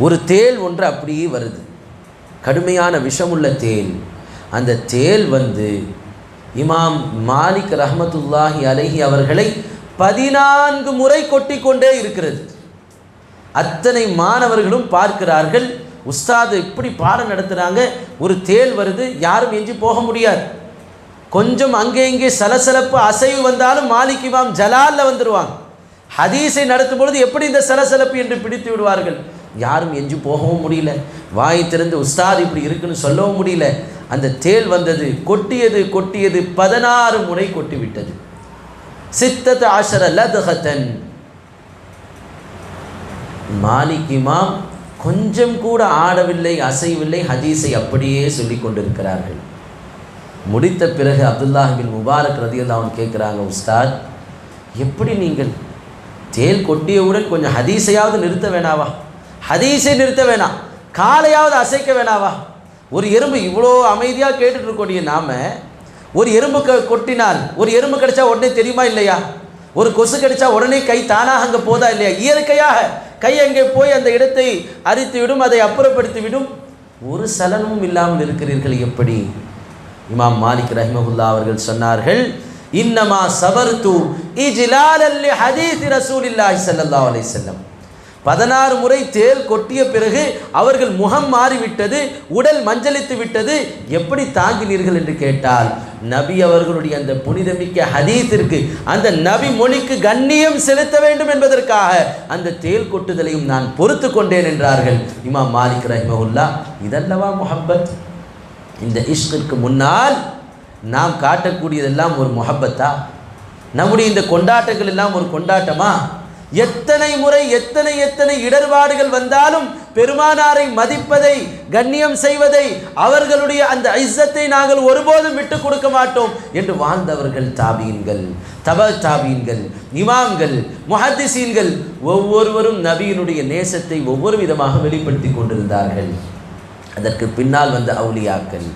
ஒரு தேள் ஒன்று அப்படியே வருது, கடுமையான விஷமுள்ள தேள். அந்த தேள் வந்து இமாம் மாலிக் ரஹ்மத்துல்லாஹி அலைஹி அவர்களை 14 முறை கொட்டி கொண்டே இருக்கிறது. அத்தனை மாணவர்களும் பார்க்கிறார்கள், உஸ்தாது இப்படி பாடம் நடத்துகிறாங்க, ஒரு தேள் வருது, யாரும் எஞ்சி போக முடியாது. கொஞ்சம் அங்கே இங்கே சலசலப்பு அசைவு வந்தாலும் மாலிக் இமாம் ஜலாலில் வந்துடுவாங்க. ஹதீஸை நடத்தும் பொழுது எப்படி இந்த சலசலப்பு என்று பிடித்து விடுவார்கள். யாரும் எஞ்சி போகவும் முடியல, வாய் திறந்து உஸ்தாது இப்படி இருக்குன்னு சொல்லவும் முடியல. அந்த தேள் வந்தது, கொட்டியது 16 முறை கொட்டி விட்டது. 16 லத்ஹத்தன். மாலிக் இமாம் கொஞ்சம் கூட ஆடவில்லை, அசைவில்லை, ஹதீஸை அப்படியே சொல்லி கொண்டிருக்கிறார்கள். முடித்த பிறகு அப்துல்லாஹ் பின் முபாரக் ரலியல்லாஹு அன்ஹு கேட்குறாங்க, உஸ்தாத் எப்படி நீங்கள் தேள் கொட்டியவுடன் கொஞ்சம் ஹதீஸையாவது நிறுத்த வேணாவா? ஹதீஸை நிறுத்த வேணாம், காலையாவது அசைக்க வேணாவா? ஒரு எறும்பு இவ்வளோ அமைதியாக கேட்டுட்டு இருக்கக்கூடிய நாம, ஒரு எறும்பு கொட்டினால், ஒரு எறும்பு கிடைச்சா உடனே தெரியுமா இல்லையா? ஒரு கொசு கிடைச்சா உடனே கை தானாக அங்கே போதா இல்லையா? இயற்கையாக கை அங்கே போய் அந்த இடத்தை அரித்து விடும், அதை அப்புறப்படுத்தி விடும். ஒரு சலனமும் இல்லாமல் இருக்கிறீர்கள் எப்படி? இமாம் மாலிக் ரஹ்மஹுல்லா அவர்கள் சொன்னார்கள், இன்னமா சபர்து இஜ்லாலல் ஹதீஸ் ரசூலில்லாஹி ஸல்லல்லாஹு அலைஹி வஸல்லம். 16 முறை தேள் கொட்டிய பிறகு அவர்கள் முகம் மாறிவிட்டது, உடல் மஞ்சளித்து விட்டது. எப்படி தாங்கினீர்கள் என்று கேட்டால், நபி அவர்களுடைய அந்த புனிதமிக்க ஹதீஸிற்கு, அந்த நபி மொழிக்கு கண்ணியம் செலுத்த வேண்டும் என்பதற்காக அந்த தேள் கொட்டுதலையும் நான் பொறுத்து கொண்டேன் என்றார்கள் இமாம் மாலிக் ரஹ்மஹுல்லா. இதல்லவா முஹப்பத்? இந்த இஷ்கிற்கு முன்னால் நாம் காட்டக்கூடியதெல்லாம் ஒரு முஹப்பத்தா? நம்முடைய இந்த கொண்டாட்டங்கள் எல்லாம் ஒரு கொண்டாட்டமா? எத்தனை முறை எத்தனை இடர்பாடுகள் வந்தாலும் பெருமானாரை மதிப்பதை, கண்ணியம் செய்வதை, அவர்களுடைய அந்த இஸ்ஸத்தை நாங்கள் ஒருபோதும் விட்டு கொடுக்க மாட்டோம் என்று வாழ்ந்தவர்கள் தாபீன்கள், தாபீன்கள், இமாம்கள், முஹத்திஸீன்கள். ஒவ்வொருவரும் நபியினுடைய நேசத்தை ஒவ்வொரு விதமாக வெளிப்படுத்தி கொண்டிருந்தார்கள். அதற்கு பின்னால் வந்த அவுலியாக்கள்,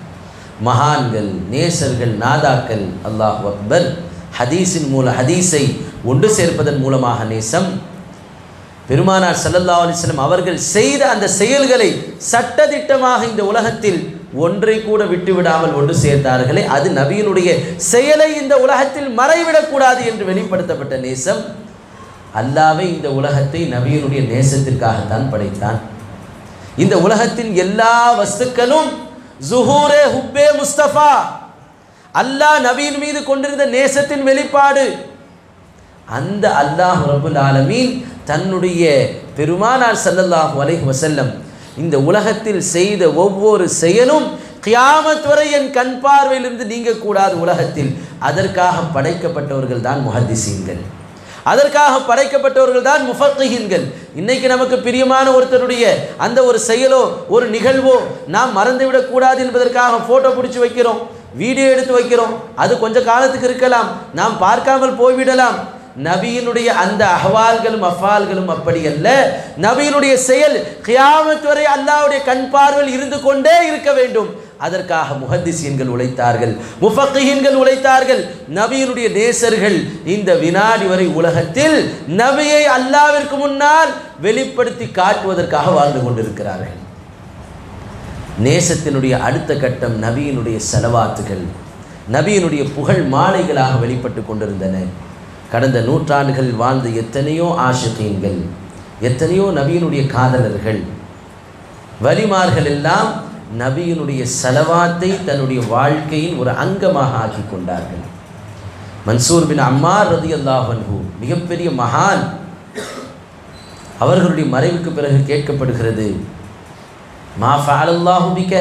மகான்கள், நேசர்கள், நாதாக்கள். அல்லாஹ் அக்பர். ஹதீஸின் மூலம், ஹதீஸை ஒன்று சேர்ப்பதன் மூலமாக நேசம். பெருமானார் ஸல்லல்லாஹு அலைஹி வஸல்லம் அவர்கள் செய்த அந்த செயல்களை சட்டதிட்டமாக இந்த உலகத்தில் ஒன்றை கூட விட்டுவிடாமல் ஒன்று சேர்த்தார்களே, அது நபியினுடைய செயலை இந்த உலகத்தில் மறைவிடக்கூடாது என்று வெளிப்படுத்தப்பட்ட நேசம். அல்லாஹ்வே இந்த உலகத்தை நபியினுடைய நேசத்திற்காகத்தான் படைத்தான். இந்த உலகத்தின் எல்லா வஸ்துக்களும் ஸுஹூரே ஹுப்பே முஸ்தபா, அல்லாஹ் நபியின் மீது கொண்டிருந்த நேசத்தின் வெளிப்பாடு. அந்த அல்லாஹ் ரப்புல் ஆலமீன் தன்னுடைய பெருமானார் ஸல்லல்லாஹு அலைஹி வஸல்லம் இந்த உலகத்தில் செய்த ஒவ்வொரு செயலும் கியாமத் வரை என் கண் பார்வையிலிருந்து நீங்கக்கூடாது உலகத்தில். அதற்காக படைக்கப்பட்டவர்கள் தான் முஹத்திஸீன்கள், அதற்காக படைக்கப்பட்டவர்கள் தான் முஃபக்கிஹீன்கள். இன்னைக்கு நமக்கு பிரியமான ஒருத்தருடைய அந்த ஒரு செயலோ ஒரு நிகழ்வோ நாம் மறந்துவிடக்கூடாது என்பதற்காக ஃபோட்டோ பிடிச்சி வைக்கிறோம், வீடியோ எடுத்து வைக்கிறோம். அது கொஞ்ச காலத்துக்கு இருக்கலாம், நாம் பார்க்காமல் போய்விடலாம். நபியினுடைய அந்த அஹ்வால்களும் அஃபால்களும் அப்படி அல்ல. நபியினுடைய செயல் கியாமத் வரை அல்லாஹ்வுடைய கண் பார்வையில் இருந்து கொண்டே இருக்க வேண்டும். அதற்காக முஹத்திஸீன்கள் உழைத்தார்கள், முஃபக்கிஹீன்கள் உழைத்தார்கள். நபியினுடைய நேசர்கள் இந்த வினாடி வரை உலகத்தில் நபியை அல்லாஹ்விற்கு முன்னால் வெளிப்படுத்தி காட்டுவதற்காக வாழ்ந்து கொண்டிருக்கிறார்கள். நேசத்தினுடைய அடுத்த கட்டம் நபியினுடைய ஸலவாத்துகள், நபியினுடைய புகழ் மாலைகளாக வெளிப்பட்டு கொண்டிருந்தன. கடந்த நூற்றாண்டுகளில் வாழ்ந்த எத்தனையோ ஆஷிகீன்கள், எத்தனையோ நபியினுடைய காதலர்கள், வலிமார்கள் எல்லாம் நபியினுடைய ஸலவாத்தை தன்னுடைய வாழ்க்கையின் ஒரு அங்கமாக ஆக்கி கொண்டார்கள். மன்சூர் பின் அம்மார் ரலியல்லாஹு அன்ஹு மிகப்பெரிய மகான். அவர்களுடைய மறைவுக்கு பிறகு கேட்கப்படுகிறது, மா ஃபஅலல்லாஹு பிக,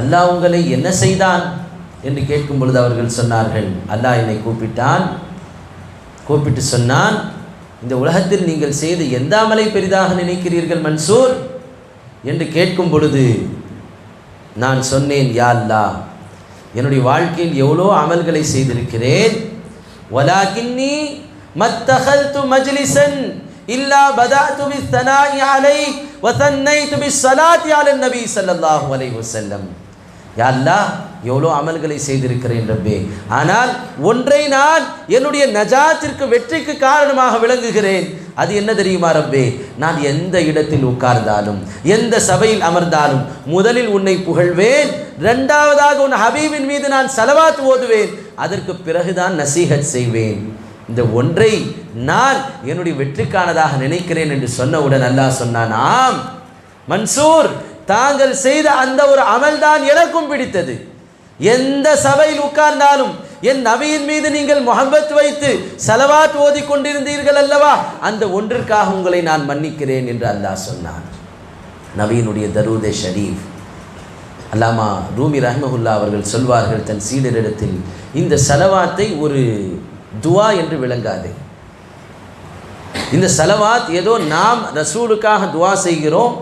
அல்லாஹ் உங்களை என்ன செய்தான் என்று கேட்கும் பொழுது அவர்கள் சொன்னார்கள், அல்லாஹ் என்னை கூப்பிட்டு சொன்னான், இந்த உலகத்தில் நீங்கள் செய்து எந்த அமலை பெரிதாக நினைக்கிறீர்கள் மன்சூர் என்று கேட்கும் பொழுது நான் சொன்னேன், யா அல்லாஹ், என்னுடைய வாழ்க்கையில் எவ்வளோ அமல்களை செய்திருக்கிறேன். வலாகின்னி மத்தகல்து மஜ்லிஸன் இல்லா பதஅது பிஸ்ஸனாஇ அலைஹி வ ஸன்னைது பிஸ்ஸலாத்தி அலன் நபி ஸல்லல்லாஹு அலைஹி வஸல்லம். யா அல்லாஹ், எவ்வளோ அமல்களை செய்திருக்கிறேன் ரப்பே, ஆனால் ஒன்றை நான் என்னுடைய நஜாத்திற்கு வெற்றிக்கு காரணமாக விளங்குகிறேன். அது என்ன தெரியுமா ரப்பே, நான் எந்த இடத்தில் உட்கார்ந்தாலும் எந்த சபையில் அமர்ந்தாலும் முதலில் உன்னை புகழ்வேன், இரண்டாவதாக உன் ஹபீபின் மீது நான் ஸலவாத் ஓதுவேன், அதற்கு பிறகுதான் நசீஹத் செய்வேன். இந்த ஒன்றை நான் என்னுடைய வெற்றிக்கானதாக நினைக்கிறேன் என்று சொன்னவுடன் அல்லாஹ் சொன்னான், ஆம் மன்சூர், தாங்கள் செய்த அந்த ஒரு அமல் தான் எனக்கும் பிடித்தது. எந்த சபையில் உட்கார்ந்தாலும் என் நபியின் மீது நீங்கள் முஹப்பத் வைத்து ஸலவாத் ஓதி கொண்டிருந்தீர்கள் அல்லவா, அந்த ஒன்றிற்காக உங்களை நான் மன்னிக்கிறேன் என்று அல்லாஹ் சொன்னான். நபியினுடைய தரூதே ஷரீஃப், அல்லாமா ரூமி ரஹ்மஹுல்லா அவர்கள் சொல்வார்கள் தன் சீடரிடத்தில், இந்த ஸலவாத்தை ஒரு துவா என்று விளங்காது. இந்த ஸலவாத் ஏதோ நாம் ரசூலுக்காக துவா செய்கிறோம்,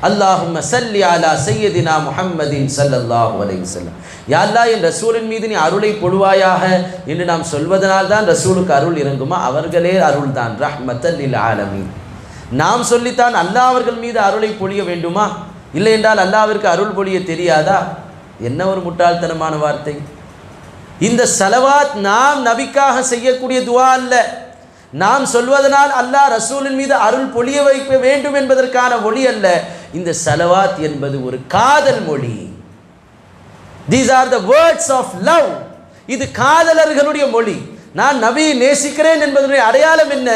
அல்லாஹும்ம ஸல்லி அலா சய்யிதினா முஹம்மதின் ஸல்லல்லாஹு அலைஹி வஸல்லம், யா அல்லாஹ் என் ரசூலின் மீது நீ அருளை பொழிவாயாக என்று நாம் சொல்வதனால் தான் ரசூலுக்கு அருள் இறங்குமா? அவர்களே அருள் தான், ரஹ்மத்தல் லில் ஆலமீன். நாம் சொல்லித்தான் அல்லாஹ் அவர்கள் மீது அருளை பொழிய வேண்டுமா? இல்லை என்றால் அல்லாஹ்விற்கு அருள் பொழிய தெரியாதா? என்ன ஒரு முட்டாள்தனமான வார்த்தை. இந்த ஸலவாத் நாம் நபிக்காக செய்யக்கூடிய துவா அல்ல, நாம் சொல்வதனால் அல்லாஹ் ரசூலின் மீது அருள் பொழிய வைக்க வேண்டும் என்பதற்கான மொழி அல்ல. இந்த ஸலவாத் என்பது ஒரு காதல் மொழி. These are the words of love. இது காதலர்களுடைய மொழி. நான் நபியை நேசிக்கிறேன் என்பதனுடைய அடையாளம் என்ன?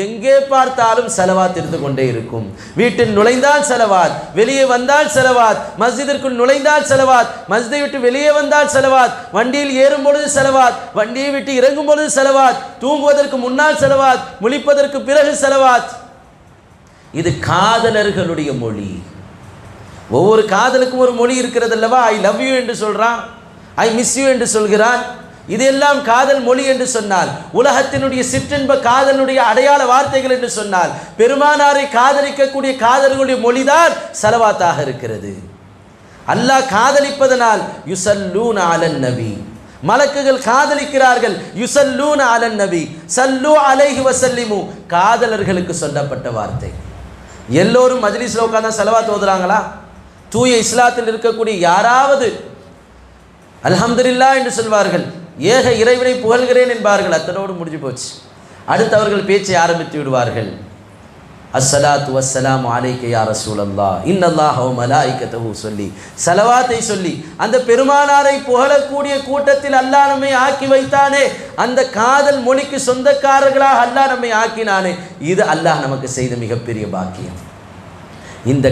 எங்கே பார்த்தாலும் ஸலவாத் இருந்து கொண்டே இருக்கும். வீட்டில் நுழைந்தால் ஸலவாத், வெளியே வந்தால் ஸலவாத், மஸ்ஜிதிற்குள் நுழைந்தால் ஸலவாத், மஸ்ஜிதை விட்டு வெளியே வந்தால் ஸலவாத், வண்டியில் ஏறும் பொழுது ஸலவாத், வண்டியை விட்டு இறங்கும் பொழுது ஸலவாத், தூங்குவதற்கு முன்னால் ஸலவாத், முழிப்பதற்கு பிறகு ஸலவாத். இது காதலர்களுடைய மொழி. ஒவ்வொரு காதலுக்கும் ஒரு மொழி இருக்கிறது அல்லவா? ஐ லவ் யூ என்று சொல்றான், ஐ மிஸ் யூ என்று சொல்கிறான். இதெல்லாம் காதல் மொழி என்று சொன்னால், உலகத்தினுடைய சிற்றின்ப காதலுடைய அடையாள வார்த்தைகள் என்று சொன்னால், பெருமானாரை காதலிக்கக்கூடிய காதல்களுடைய மொழிதான் ஸலவாத்தாக இருக்கிறது. அல்லாஹ் காதலிப்பதனால் யுஸல்லூன அலன் நபி, மலக்குகள் காதலிக்கிறார்கள். யுஸல்லூன அலன் நபி ஸல்லு அலைஹி வஸல்லிமு, காதலர்களுக்கு சொல்லப்பட்ட வார்த்தை. எல்லோரும் மஜ்லிஸ்ல உட்கார்ந்து ஸலவாத் ஓதுறாங்களா? தூய இஸ்லாத்தில் இருக்கக்கூடிய யாராவது அல்ஹம்துலில்லாஹ் என்று சொல்வார்கள், ஏக இறைவனை புகழ்கிறேன் என்பார்கள், அத்தனோடு முடிஞ்சு போச்சு. அடுத்து அவர்கள் பேச்சை ஆரம்பித்து விடுவார்கள். அஸ்ஸலாத்து வஸ்ஸலாமு அலைக்க யா ரசூலல்லாஹ் இன்னல்லாஹ வ மலாயிகத்தஹு சொல்லி, ஸலவாத்தை சொல்லி அந்த பெருமானாரை புகழக்கூடிய கூட்டத்தில் அல்லாஹ் நம்மை ஆக்கி வைத்தானே, அந்த காதல் மொழிக்கு சொந்தக்காரர்களாக அல்லாஹ் நம்மை ஆக்கினானே, இது அல்லாஹ் நமக்கு செய்த மிகப்பெரிய பாக்கியம். இந்த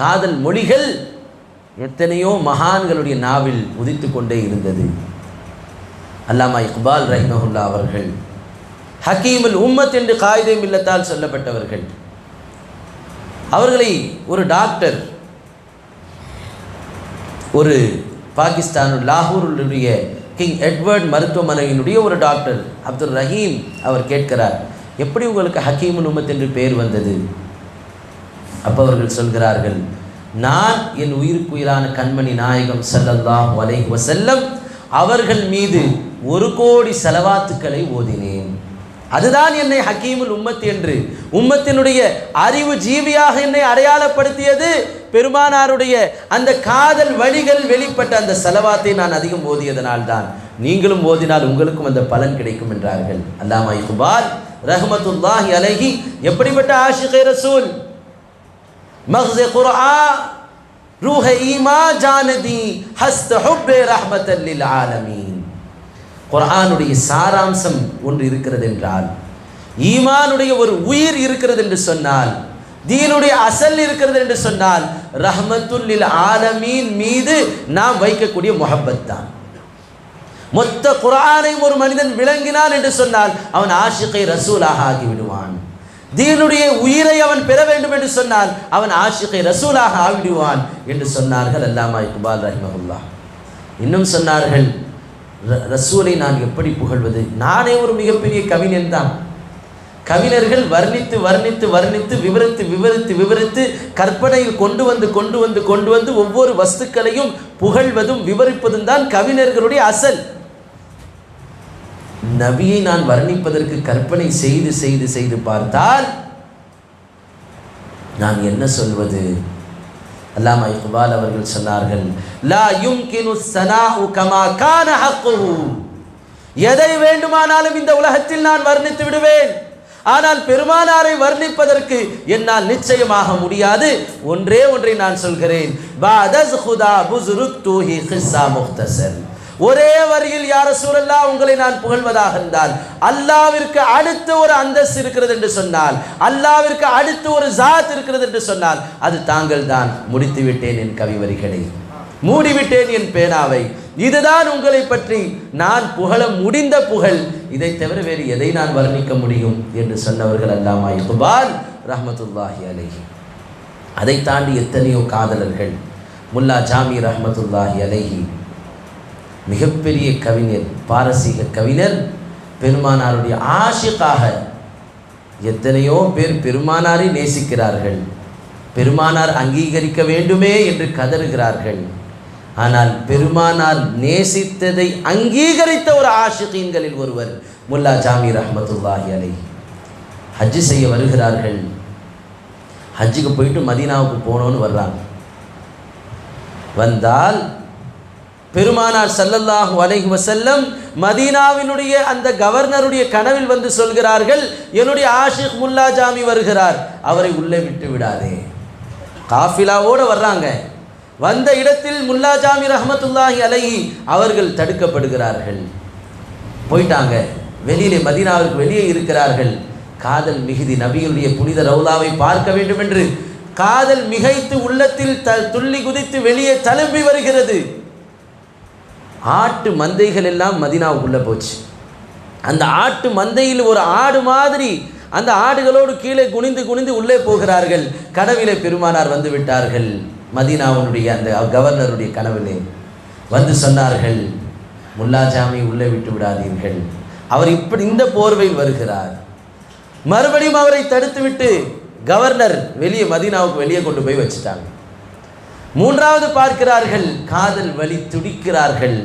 காதல் மொழிகள் எத்தனையோ மகான்களுடைய நாவில் உதித்து கொண்டே இருந்தது. அல்லாமா இக்பால் ரஹிமஹுல்லா அவர்கள் ஹக்கீமுல் உம்மத் என்று காயிதே மில்லத்தால் சொல்லப்பட்டவர்கள். அவர்களை ஒரு டாக்டர், ஒரு பாகிஸ்தான் லாகூருடைய கிங் எட்வர்ட் மருத்துவமனையினுடைய ஒரு டாக்டர் அப்துல் ரஹீம் அவர் கேட்கிறார், எப்படி உங்களுக்கு ஹக்கீமுல் உம்மத் என்று பெயர் வந்தது? அப்போ அவர்கள் சொல்கிறார்கள், நான் என் உயிருக்குயிரான கண்மணி நாயகம் ஸல்லல்லாஹு அலைஹி வஸல்லம் அவர்கள் மீது 1 கோடி ஸலவாத்துக்களை ஓதினேன். அதுதான் என்னை ஹக்கீமுல் உம்மத் என்று, உம்மத்தினுடைய அறிவு ஜீவியாக என்னை அடையாளப்படுத்தியது. பெருமானாருடைய அந்த காதல் வழிகள் வெளிப்பட்ட அந்த ஸலவாத்தை நான் அதிகம் ஓதியதனால்தான். நீங்களும் ஓதினால் உங்களுக்கும் அந்த பலன் கிடைக்கும் என்றார்கள். அல்லாமா இக்பால் ரஹ்மத்துல்லாஹி அலைஹி எப்படிப்பட்ட ஆஷிகே ரசூல், மக்ஸே குர்ஆன் ரூஹ ஈமா ஜானதி ஹஸ்த ஹுப்பே ரஹ்மத்தல் லில் ஆலமீன். குர்ஆனுடைய சாராம்சம் ஒன்று இருக்கிறது என்றால், ஈமானுடைய ஒரு உயிர் இருக்கிறது என்று சொன்னால், தீனுடைய அசல் இருக்கிறது என்று சொன்னால், ரஹ்மத்துல் லில் ஆலமீன் மீது நாம் வைக்கக்கூடிய முஹப்பத் தான். மொத்த குர்ஆனை ஒரு மனிதன் விளங்கினான் என்று சொன்னால் அவன் ஆஷிகை ரசூலாக ஆகிவிடுவான். தீனுடைய உயிரை அவன் பெற வேண்டும் என்று சொன்னால் அவன் ஆஷிகை ரசூலாக ஆகிவிடுவான் என்று சொன்னார்கள் அல்லாமா இக்பால் ரஹிமஹுல்லா. இன்னும் சொன்னார்கள், ரசூலை நான் எப்படி புகழ்வது? நானே ஒரு மிகப்பெரிய கவிஞன் தான். கவிஞர்கள் வர்ணித்து வர்ணித்து வர்ணித்து விவரித்து விவரித்து விவரித்து கற்பனையில் கொண்டு வந்து ஒவ்வொரு வஸ்துக்களையும் புகழ்வதும் விவரிப்பதும் தான் கவிஞர்களுடைய அசல். நபியை நான் வர்ணிப்பதற்கு கற்பனை செய்து செய்து செய்து பார்த்தால் நான் என்ன சொல்வது? அல்லாமா இக்பால் அவர்கள் சொன்னார்கள், லா யும்கினு ஸனாஉ கமா கான ஹக்குஹு. எதை வேண்டுமானாலும் இந்த உலகத்தில் நான் வர்ணித்து விடுவேன், ஆனால் பெருமானாரை வர்ணிப்பதற்கு என்னால் நிச்சயமாக முடியாது. ஒன்றே ஒன்றை நான் சொல்கிறேன், பாதஸ் குதா புஸ்ருக்துஹி கிஸ்ஸா முக்தஸர். ஒரே வரியில் யா ரசூலல்லாஹ் உங்களை நான் புகழ்வதாக இருந்தால், அல்லாஹ்விற்கு அடுத்து ஒரு அந்தஸ்து இருக்கிறது என்று சொன்னால், அல்லாஹ்விற்கு அடுத்து ஒரு ஜாத் இருக்கிறது என்று சொன்னால் அது தாங்கள் தான். முடித்து விட்டேன் என் கவி வரிகளை, மூடிவிட்டேன் என் பேனாவை. இதுதான் உங்களை பற்றி நான் புகழ முடிந்த புகழ். இதை தவிர வேறு எதை நான் வர்ணிக்க முடியும் என்று சொன்னவர்கள் அல்லாமா இக்பால் ரஹ்மத்துல்லாஹி அலைஹி. அதை தாண்டி எத்தனையோ காதலர்கள். முல்லா ஜாமி ரஹ்மத்துல்லாஹி அலைஹி மிகப்பெரிய கவிஞர், பாரசீக கவிஞர், பெருமானாருடைய ஆஷிகாக. எத்தனையோ பேர் பெருமானாரை நேசிக்கிறார்கள், பெருமானார் அங்கீகரிக்க வேண்டுமே என்று கதறுகிறார்கள். ஆனால் பெருமானார் நேசித்ததை அங்கீகரித்த ஒரு ஆஷிகீன்களில் ஒருவர் முல்லா ஜாமி ரஹ்மத்துல்லாஹி அலைஹி. ஹஜ்ஜு செய்ய வருகிறார்கள். ஹஜ்ஜுக்கு போயிட்டு மதீனாவுக்கு போனோன்னு வர்றாங்க. வந்தால் பெருமானார் ஸல்லல்லாஹு அலைஹி வஸல்லம் மதீனாவினுடைய அந்த கவர்னருடைய கனவில் வந்து சொல்கிறார்கள், என்னுடைய ஆஷிக் முல்லா ஜாமி வருகிறார், அவரை உள்ளே விட்டு விடாதே. காஃபிலாவோடு வர்றாங்க. வந்த இடத்தில் முல்லா ஜாமி ரஹ்மத்துல்லாஹி அலைஹி அவர்கள் தடுக்கப்படுகிறார்கள். போயிட்டாங்க, வெளியிலே மதீனாவிற்கு வெளியே இருக்கிறார்கள். காதல் மிகுதி, நபியுடைய புனித ரவுலாவை பார்க்க வேண்டும் என்று காதல் மிகைத்து உள்ளத்தில் துள்ளி குதித்து வெளியே தழும்பி வருகிறது. ஆட்டு மந்தைகள் எல்லாம் மதீனாவுக்குள்ளே போச்சு. அந்த ஆட்டு மந்தையில் ஒரு ஆடு மாதிரி அந்த ஆடுகளோடு கீழே குனிந்து குனிந்து உள்ளே போகிறார்கள். கனவிலே பெருமானார் வந்து விட்டார்கள். மதீனாவுடைய அந்த கவர்னருடைய கனவிலே வந்து சொன்னார்கள், முல்லா ஜாமி உள்ளே விட்டு விடாதீர்கள், அவர் இப்படி இந்த போர்வையில் வருகிறார். மறுபடியும் அவரை தடுத்துவிட்டு கவர்னர் வெளியே மதீனாவுக்கு வெளியே கொண்டு போய் வச்சுட்டாங்க. மூன்றாவது பார்க்கிறார்கள், காதல் வலி துடிக்கிறார்கள்.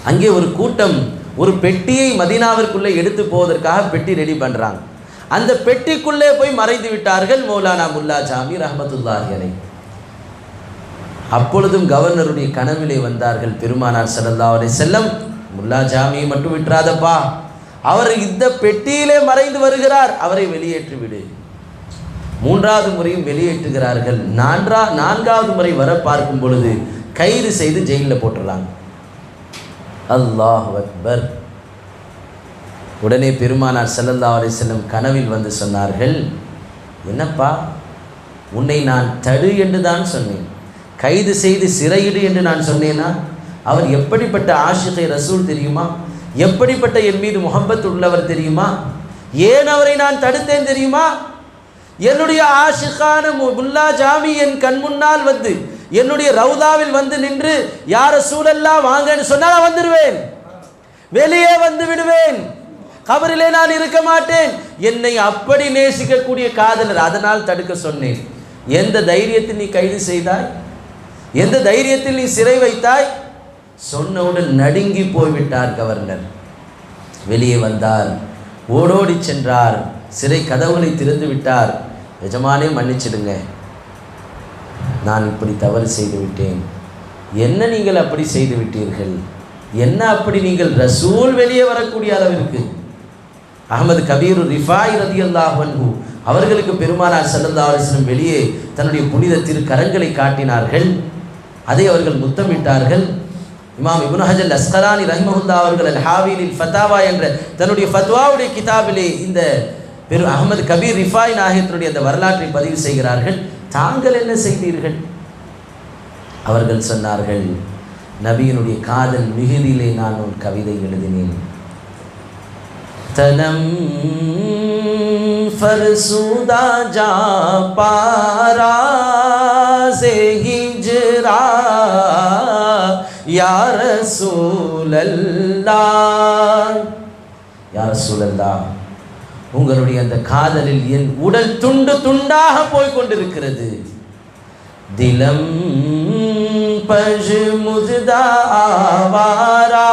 அங்கே ஒரு கூட்டம் ஒரு பெட்டியை மதீனாவிற்குள்ளே எடுத்து போவதற்காக பெட்டி ரெடி பண்ணுறாங்க. அந்த பெட்டிக்குள்ளே போய் மறைந்து விட்டார்கள் மௌலானா முல்லா ஜாமி ரஹ்மத்துல்லாஹி அலைஹி. அப்பொழுதும் கவர்னருடைய கனவிலே வந்தார்கள் பெருமானார் ஸல்லல்லாஹு அலைஹி வஸல்லம், முல்லா ஜாமியை மட்டும் விட்டுறாதப்பா, அவர் இந்த பெட்டியிலே மறைந்து வருகிறார், அவரை வெளியேற்றி விடு. மூன்றாவது முறையும் வெளியேற்றுகிறார்கள். நான்காவது முறை வர பார்க்கும் பொழுது கைது செய்து ஜெயிலில் போட்டுறாங்க. அல்லாஹு அக்பர். உடனே பெருமானார் ஸல்லல்லாஹு அலைஹி வஸல்லம் கனவில் வந்து சொன்னார்கள், என்னப்பா, உன்னை நான் தடு என்று தான் சொன்னேன், கைது செய்து சிறையிடு என்று நான் சொன்னேனா? அவர் எப்படிப்பட்ட ஆஷிகை ரசூல் தெரியுமா? எப்படிப்பட்ட என் மீது முஹப்பத் உள்ளவர் தெரியுமா? ஏன் அவரை நான் தடுத்தேன் தெரியுமா? என்னுடைய ஆஷிகான முல்லா ஜாமி என் கண் முன்னால் வந்து என்னுடைய ரவுதாவில் வந்து நின்று யா ரசூலல்லாஹ் வாங்கன்னு சொன்னால் வந்துடுவேன், வெளியே வந்து விடுவேன், கபரிலே நான் இருக்க மாட்டேன். என்னை அப்படி நேசிக்கக்கூடிய காதலர், அதனால் தடுக்க சொன்னேன். எந்த தைரியத்தில் நீ கைது செய்தாய்? எந்த தைரியத்தில் நீ சிறை வைத்தாய்? சொன்னவுடன் நடுங்கி போய்விட்டார் கவர்னர். வெளியே வந்தார், ஓடோடி சென்றார், சிறை கதவுகளை திறந்து விட்டார். எஜமானே மன்னிச்சிடுங்க, நான் இப்படி தவறு செய்து விட்டேன். என்ன நீங்கள் அப்படி செய்து விட்டீர்கள்? என்ன அப்படி நீங்கள் ரசூல் வெளியே வரக்கூடிய அளவிற்கு? அஹ்மது கபீர் ரிஃபாய் ரலியல்லாஹு அன்ஹு அவர்களுக்கு பெருமானார் ஸல்லல்லாஹு அலைஹி வஸல்லம் வெளியே தன்னுடைய புனித திரு கரங்களை காட்டினார்கள். அதை அவர்கள் முத்தமிட்டார்கள். இமாம் இப்னு ஹஜர் அஸ்கலானி ரஹிமஹுல்லாஹ் அவர்கள் அல் ஹாவிலில் ஃபதாவா என்ற தன்னுடைய ஃபத்வாவுடைய கிதாபிலே இந்த அஹ்மது கபீர் ரிஃபாய் நாயகத்தினுடைய அந்த வரலாற்றை பதிவு செய்கிறார்கள். தாங்கள் என்ன செய்தீர்கள்? அவர்கள் சொன்னார்கள், நபியினுடைய காதல் மிகுதியிலே நான் ஒரு கவிதை எழுதினேன். தனம் ஃபர்சுதா ஜா பாரா से हिजरा या रसूल अल्लाह, या रसूल अल्लाह, உங்களுடைய அந்த காதலில் என் உடல் துண்டு துண்டாக போய் கொண்டிருக்கிறது. திலம் பஜ் முஜ்தா ஆவாரா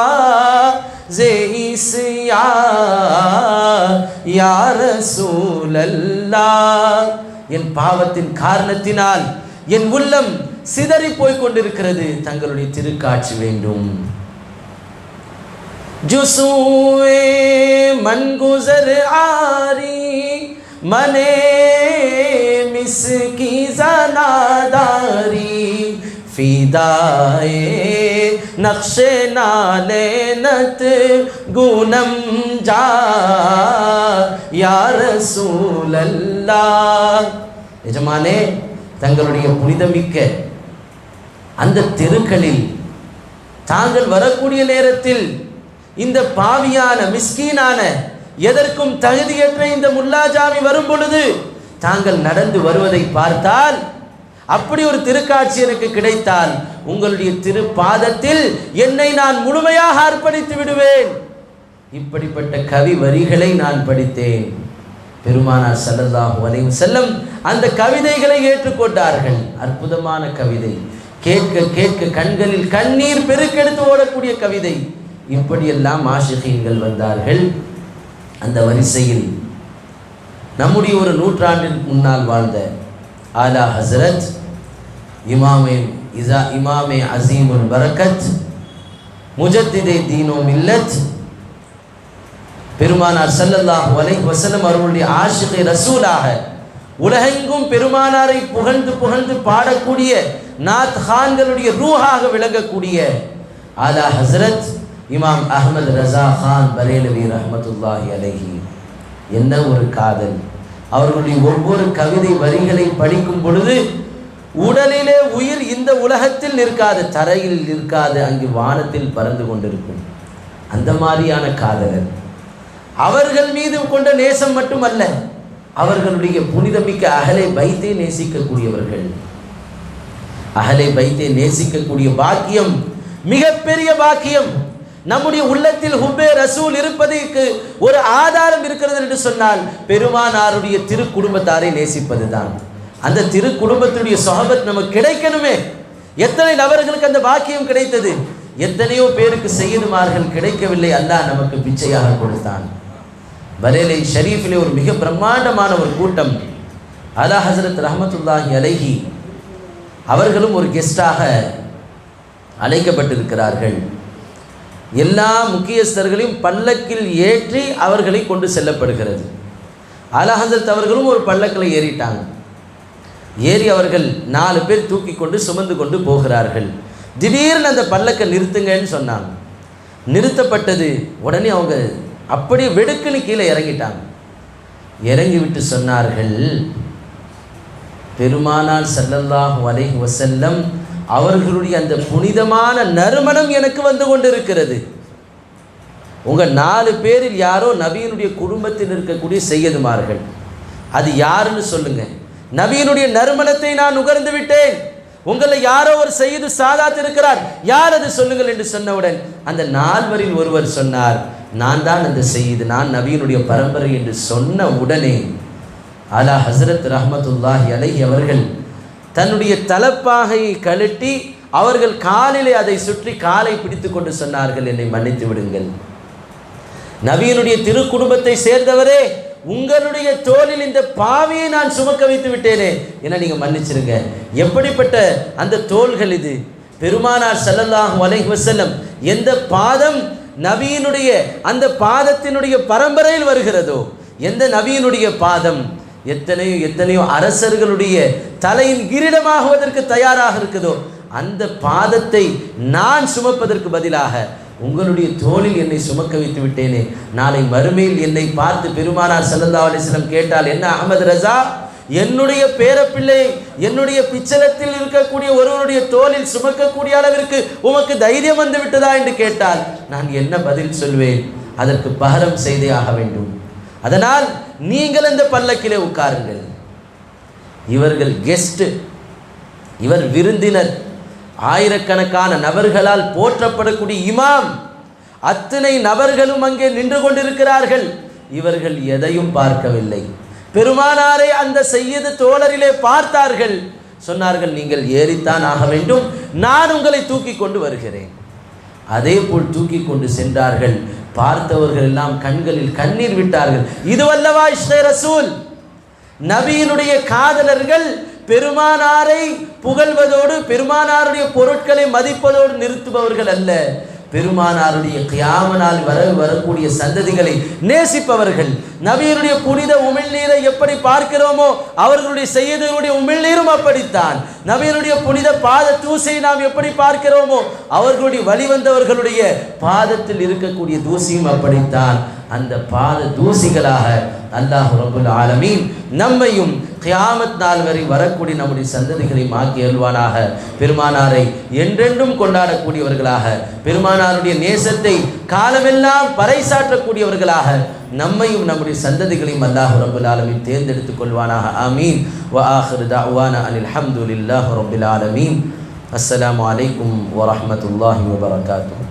ஜெயிஸ்யா யா ரசூல் அல்லாஹ், என் பாவத்தின் காரணத்தினால் என் உள்ளம் சிதறி போய் கொண்டிருக்கிறது, தங்களுடைய திருக்காட்சி வேண்டும். ஜுசூவே மன் குஸர் ஆரி மனே மிஸ்கி ஸனாதாரி ஃபிதாயே நக்ஷே நாலேனத் குனம் ஜா யா ரசூல் அல்லாஹ். எஜமானே, தங்களுடைய புனிதமிக்க அந்த தெருக்களில் தாங்கள் வரக்கூடிய நேரத்தில் இந்த பாவியான மிஸ்கீனான எதற்கும் தகுதியற்ற இந்த முல்லா ஜாமி வரும் பொழுது தாங்கள் நடந்து வருவதை பார்த்தால், அப்படி ஒரு திருக்காட்சி எனக்கு கிடைத்தால் உங்களுடைய திருப்பாதத்தில் என்னை நான் முழுமையாக அர்ப்பணித்து விடுவேன். இப்படிப்பட்ட கவி வரிகளை நான் படித்தேன். பெருமானார் ஸல்லல்லாஹு அலைஹி வஸல்லம் அந்த கவிதைகளை ஏற்றுக்கொண்டார்கள். அற்புதமான கவிதை, கேட்க கேட்க கண்களில் கண்ணீர் பெருக்கெடுத்து ஓடக்கூடிய கவிதை. இப்படியெல்லாம் ஆஷிகீன்கள் வந்தார்கள். அந்த வரிசையில் நம்முடைய ஒரு நூற்றாண்டிற்கு முன்னால் வாழ்ந்த ஆலா ஹஸ்ரத் இமாமே அசீமுல் பரக்கத் முஜத்திதே தீனோ மில்லத் பெருமானார் ஸல்லல்லாஹு அலைஹி வஸல்லம் அவர்களுடைய ஆஷிகை ரசூலாக உலகெங்கும் பெருமானாரை புகழ்ந்து புகழ்ந்து பாடக்கூடிய நாத் கான்களுடைய ரூஹாக விளங்கக்கூடிய ஆலா ஹஸ்ரத் இமாம் அஹ்மத் ரஸா கான் பரேலவி ரஹ்மத்துல்லாஹி அலைஹி. என்ன ஒரு காதல்! அவர்களுடைய ஒவ்வொரு கவிதை வரிகளை படிக்கும் பொழுது உடலிலே உயிர் இந்த உலகத்தில் நிற்காது, தரையில் நிற்காது, அங்கு வானத்தில் பறந்து கொண்டிருக்கும். அந்த மாதிரியான காதலர். அவர்கள் மீது கொண்ட நேசம் மட்டுமல்ல, அவர்களுடைய புனிதமிக்க அஹ்லே பைத்தை நேசிக்கக்கூடியவர்கள். அஹ்லே பைத்தை நேசிக்கக்கூடிய பாக்கியம் மிகப்பெரிய பாக்கியம். நம்முடைய உள்ளத்தில் ஹுப்பே ரசூல் இருப்பதற்கு ஒரு ஆதாரம் இருக்கிறது என்று சொன்னால் பெருமானாருடைய திரு குடும்பத்தாரை நேசிப்பது தான். அந்த திரு குடும்பத்துடைய சொஹபத் நமக்கு கிடைக்கணுமே. எத்தனை நபர்களுக்கு அந்த பாக்கியம் கிடைத்தது? எத்தனையோ பேருக்கு செய்யுமார்கள் கிடைக்கவில்லை, அல்லாஹ் நமக்கு பிச்சையாக கொடுத்தான். பரேலை ஷரீஃபிலே ஒரு மிக பிரம்மாண்டமான ஒரு கூட்டம், ஆலா ஹஸ்ரத் ரஹ்மத்துல்லாஹி அலைஹி அவர்களும் ஒரு கெஸ்டாக அழைக்கப்பட்டிருக்கிறார்கள். எல்லா முக்கியஸ்தர்களையும் பல்லக்கில் ஏற்றி அவர்களை கொண்டு செல்லப்படுகிறது. ஆலா ஹஸ்ரத் அவர்களும் ஒரு பல்லக்கில் ஏறிட்டாங்க. ஏறி அவர்கள் 4 பேர் தூக்கி கொண்டு சுமந்து கொண்டு போகிறார்கள். திடீர்னு அந்த பல்லக்கை நிறுத்துங்கன்னு சொன்னாங்க. நிறுத்தப்பட்டது. உடனே அவங்க அப்படியே வெடுக்குன்னு கீழே இறங்கிட்டாங்க. இறங்கிவிட்டு சொன்னார்கள், பெருமானார் ஸல்லல்லாஹு அலைஹி வஸல்லம் அவர்களுடைய அந்த புனிதமான நறுமணம் எனக்கு வந்து கொண்டிருக்கிறது. உங்கள் 4 பேரில் யாரோ நபியினுடைய குடும்பத்தில் இருக்கக்கூடிய செய்யதுமார்கள், அது யாருன்னு சொல்லுங்கள். நபியினுடைய நறுமணத்தை நான் நுகர்ந்து விட்டேன். உங்களை யாரோ ஒரு செய்து சாதாத் இருக்கிறார், யார் அது சொல்லுங்கள் என்று சொன்னவுடன் அந்த 4 ஒருவர் சொன்னார், நான் தான் அந்த செய்து, நான் நபியினுடைய பரம்பரை என்று சொன்ன உடனே அலா ஹஸ்ரத் ரஹ்மத்துல்லாஹி அலைஹி அவர்கள் தன்னுடைய தலப்பாகையை கழட்டி அவர்கள் காலிலே அதை சுற்றி காலை பிடித்து கொண்டு சொன்னார்கள், என்னை மன்னித்து விடுங்கள். நபியினுடைய திரு குடும்பத்தை சேர்ந்தவரே, உங்களுடைய தோளில் இந்த பாவியை நான் சுமக்க வைத்து விட்டேனே, என நீங்கள் மன்னிச்சிருங்க. எப்படிப்பட்ட அந்த தோள்கள் இது! பெருமானார் ஸல்லல்லாஹு அலைஹி வஸல்லம் எந்த பாதம் நபியினுடைய அந்த பாதத்தினுடைய பரம்பரையில் வருகிறதோ, எந்த நபியினுடைய பாதம் எத்தனையோ எத்தனையோ அரசர்களுடைய தலையின் கிரீடமாகுவதற்கு தயாராக இருக்குதோ, அந்த பாதத்தை நான் சுமப்பதற்கு பதிலாக உங்களுடைய தோளில் என்னை சுமக்க வைத்து விட்டேனே, நாளை மறுமையில் என்னை பார்த்து பெருமானார் ஸல்லல்லாஹு அலைஹி வஸல்லம் கேட்டால், என்ன அஹ்மத் ரஸா, என்னுடைய பேரப்பிள்ளை என்னுடைய பிச்சலத்தில் இருக்கக்கூடிய ஒருவருடைய தோளில் சுமக்கக்கூடிய அளவிற்கு உமக்கு தைரியம் வந்து விட்டதா என்று கேட்டால் நான் என்ன பதில் சொல்வேன்? அதற்கு பகரம் செய்தே ஆக வேண்டும். அதனால் நீங்கள் அந்த பல்லக்கிலே உட்காருங்கள். இவர்கள் கெஸ்ட், இவர் விருந்தினர், ஆயிரக்கணக்கான நபர்களால் போற்றப்படக்கூடிய இமாம், அத்தனை நபர்களும் அங்கே நின்று கொண்டிருக்கிறார்கள். இவர்கள் எதையும் பார்க்கவில்லை. பெருமானாரை அந்த செய்யது தோழரிலே பார்த்தார்கள், சொன்னார்கள், நீங்கள் ஏறித்தான் ஆக வேண்டும், நான் உங்களை தூக்கி கொண்டு வருகிறேன். அதே போல் தூக்கி கொண்டு சென்றார்கள். பார்த்தவர்கள் எல்லாம் கண்களில் கண்ணீர் விட்டார்கள். இதுவல்லவா இஷ்டே ரசூல்? நபியினுடைய காதலர்கள் பெருமானாரை புகழ்வதோடு பெருமானாருடைய பொருட்களை மதிப்பதோடு நிறுத்துபவர்கள் அல்ல, பெருமானாருடைய கியாம நாள் வரக்கூடிய சந்ததிகளை நேசிப்பவர்கள். நபியினுடைய புனித உமிழ்நீரை எப்படி பார்க்கிறோமோ அவர்களுடைய செய்யதுடைய உமிழ்நீரும் அப்படித்தான். நபியினுடைய புனித பாத தூசை நாம் எப்படி பார்க்கிறோமோ அவர்களுடைய வழிவந்தவர்களுடைய பாதத்தில் இருக்கக்கூடிய தூசியும் அப்படித்தான். அந்த பாத தூசிகளாக அல்லாஹ் ரப்புல் ஆலமீன் நம்மையும் கியாமத் நாள் வரை வரக்கூடிய நம்முடைய சந்ததிகளை மாக்கி அருள்வானாக. பெருமானாரை என்றென்றும் கொண்டாடக்கூடியவர்களாக, பெருமானாருடைய நேசத்தை காலமெல்லாம் பறைசாற்றக்கூடியவர்களாக நம்மையும் நம்முடைய சந்ததிகளையும் அல்லாஹ் ரப்புல் ஆலமீன் தேர்ந்தெடுத்துக் கொள்வானாக. ஆமீன். வ ஆகிரு தஅவானா அனில் ஹம்துலில்லாஹி ரப்பில் ஆலமீன். அஸ்ஸலாமு அலைக்கும் வ ரஹ்மத்துல்லாஹி வ பரகாத்துஹு.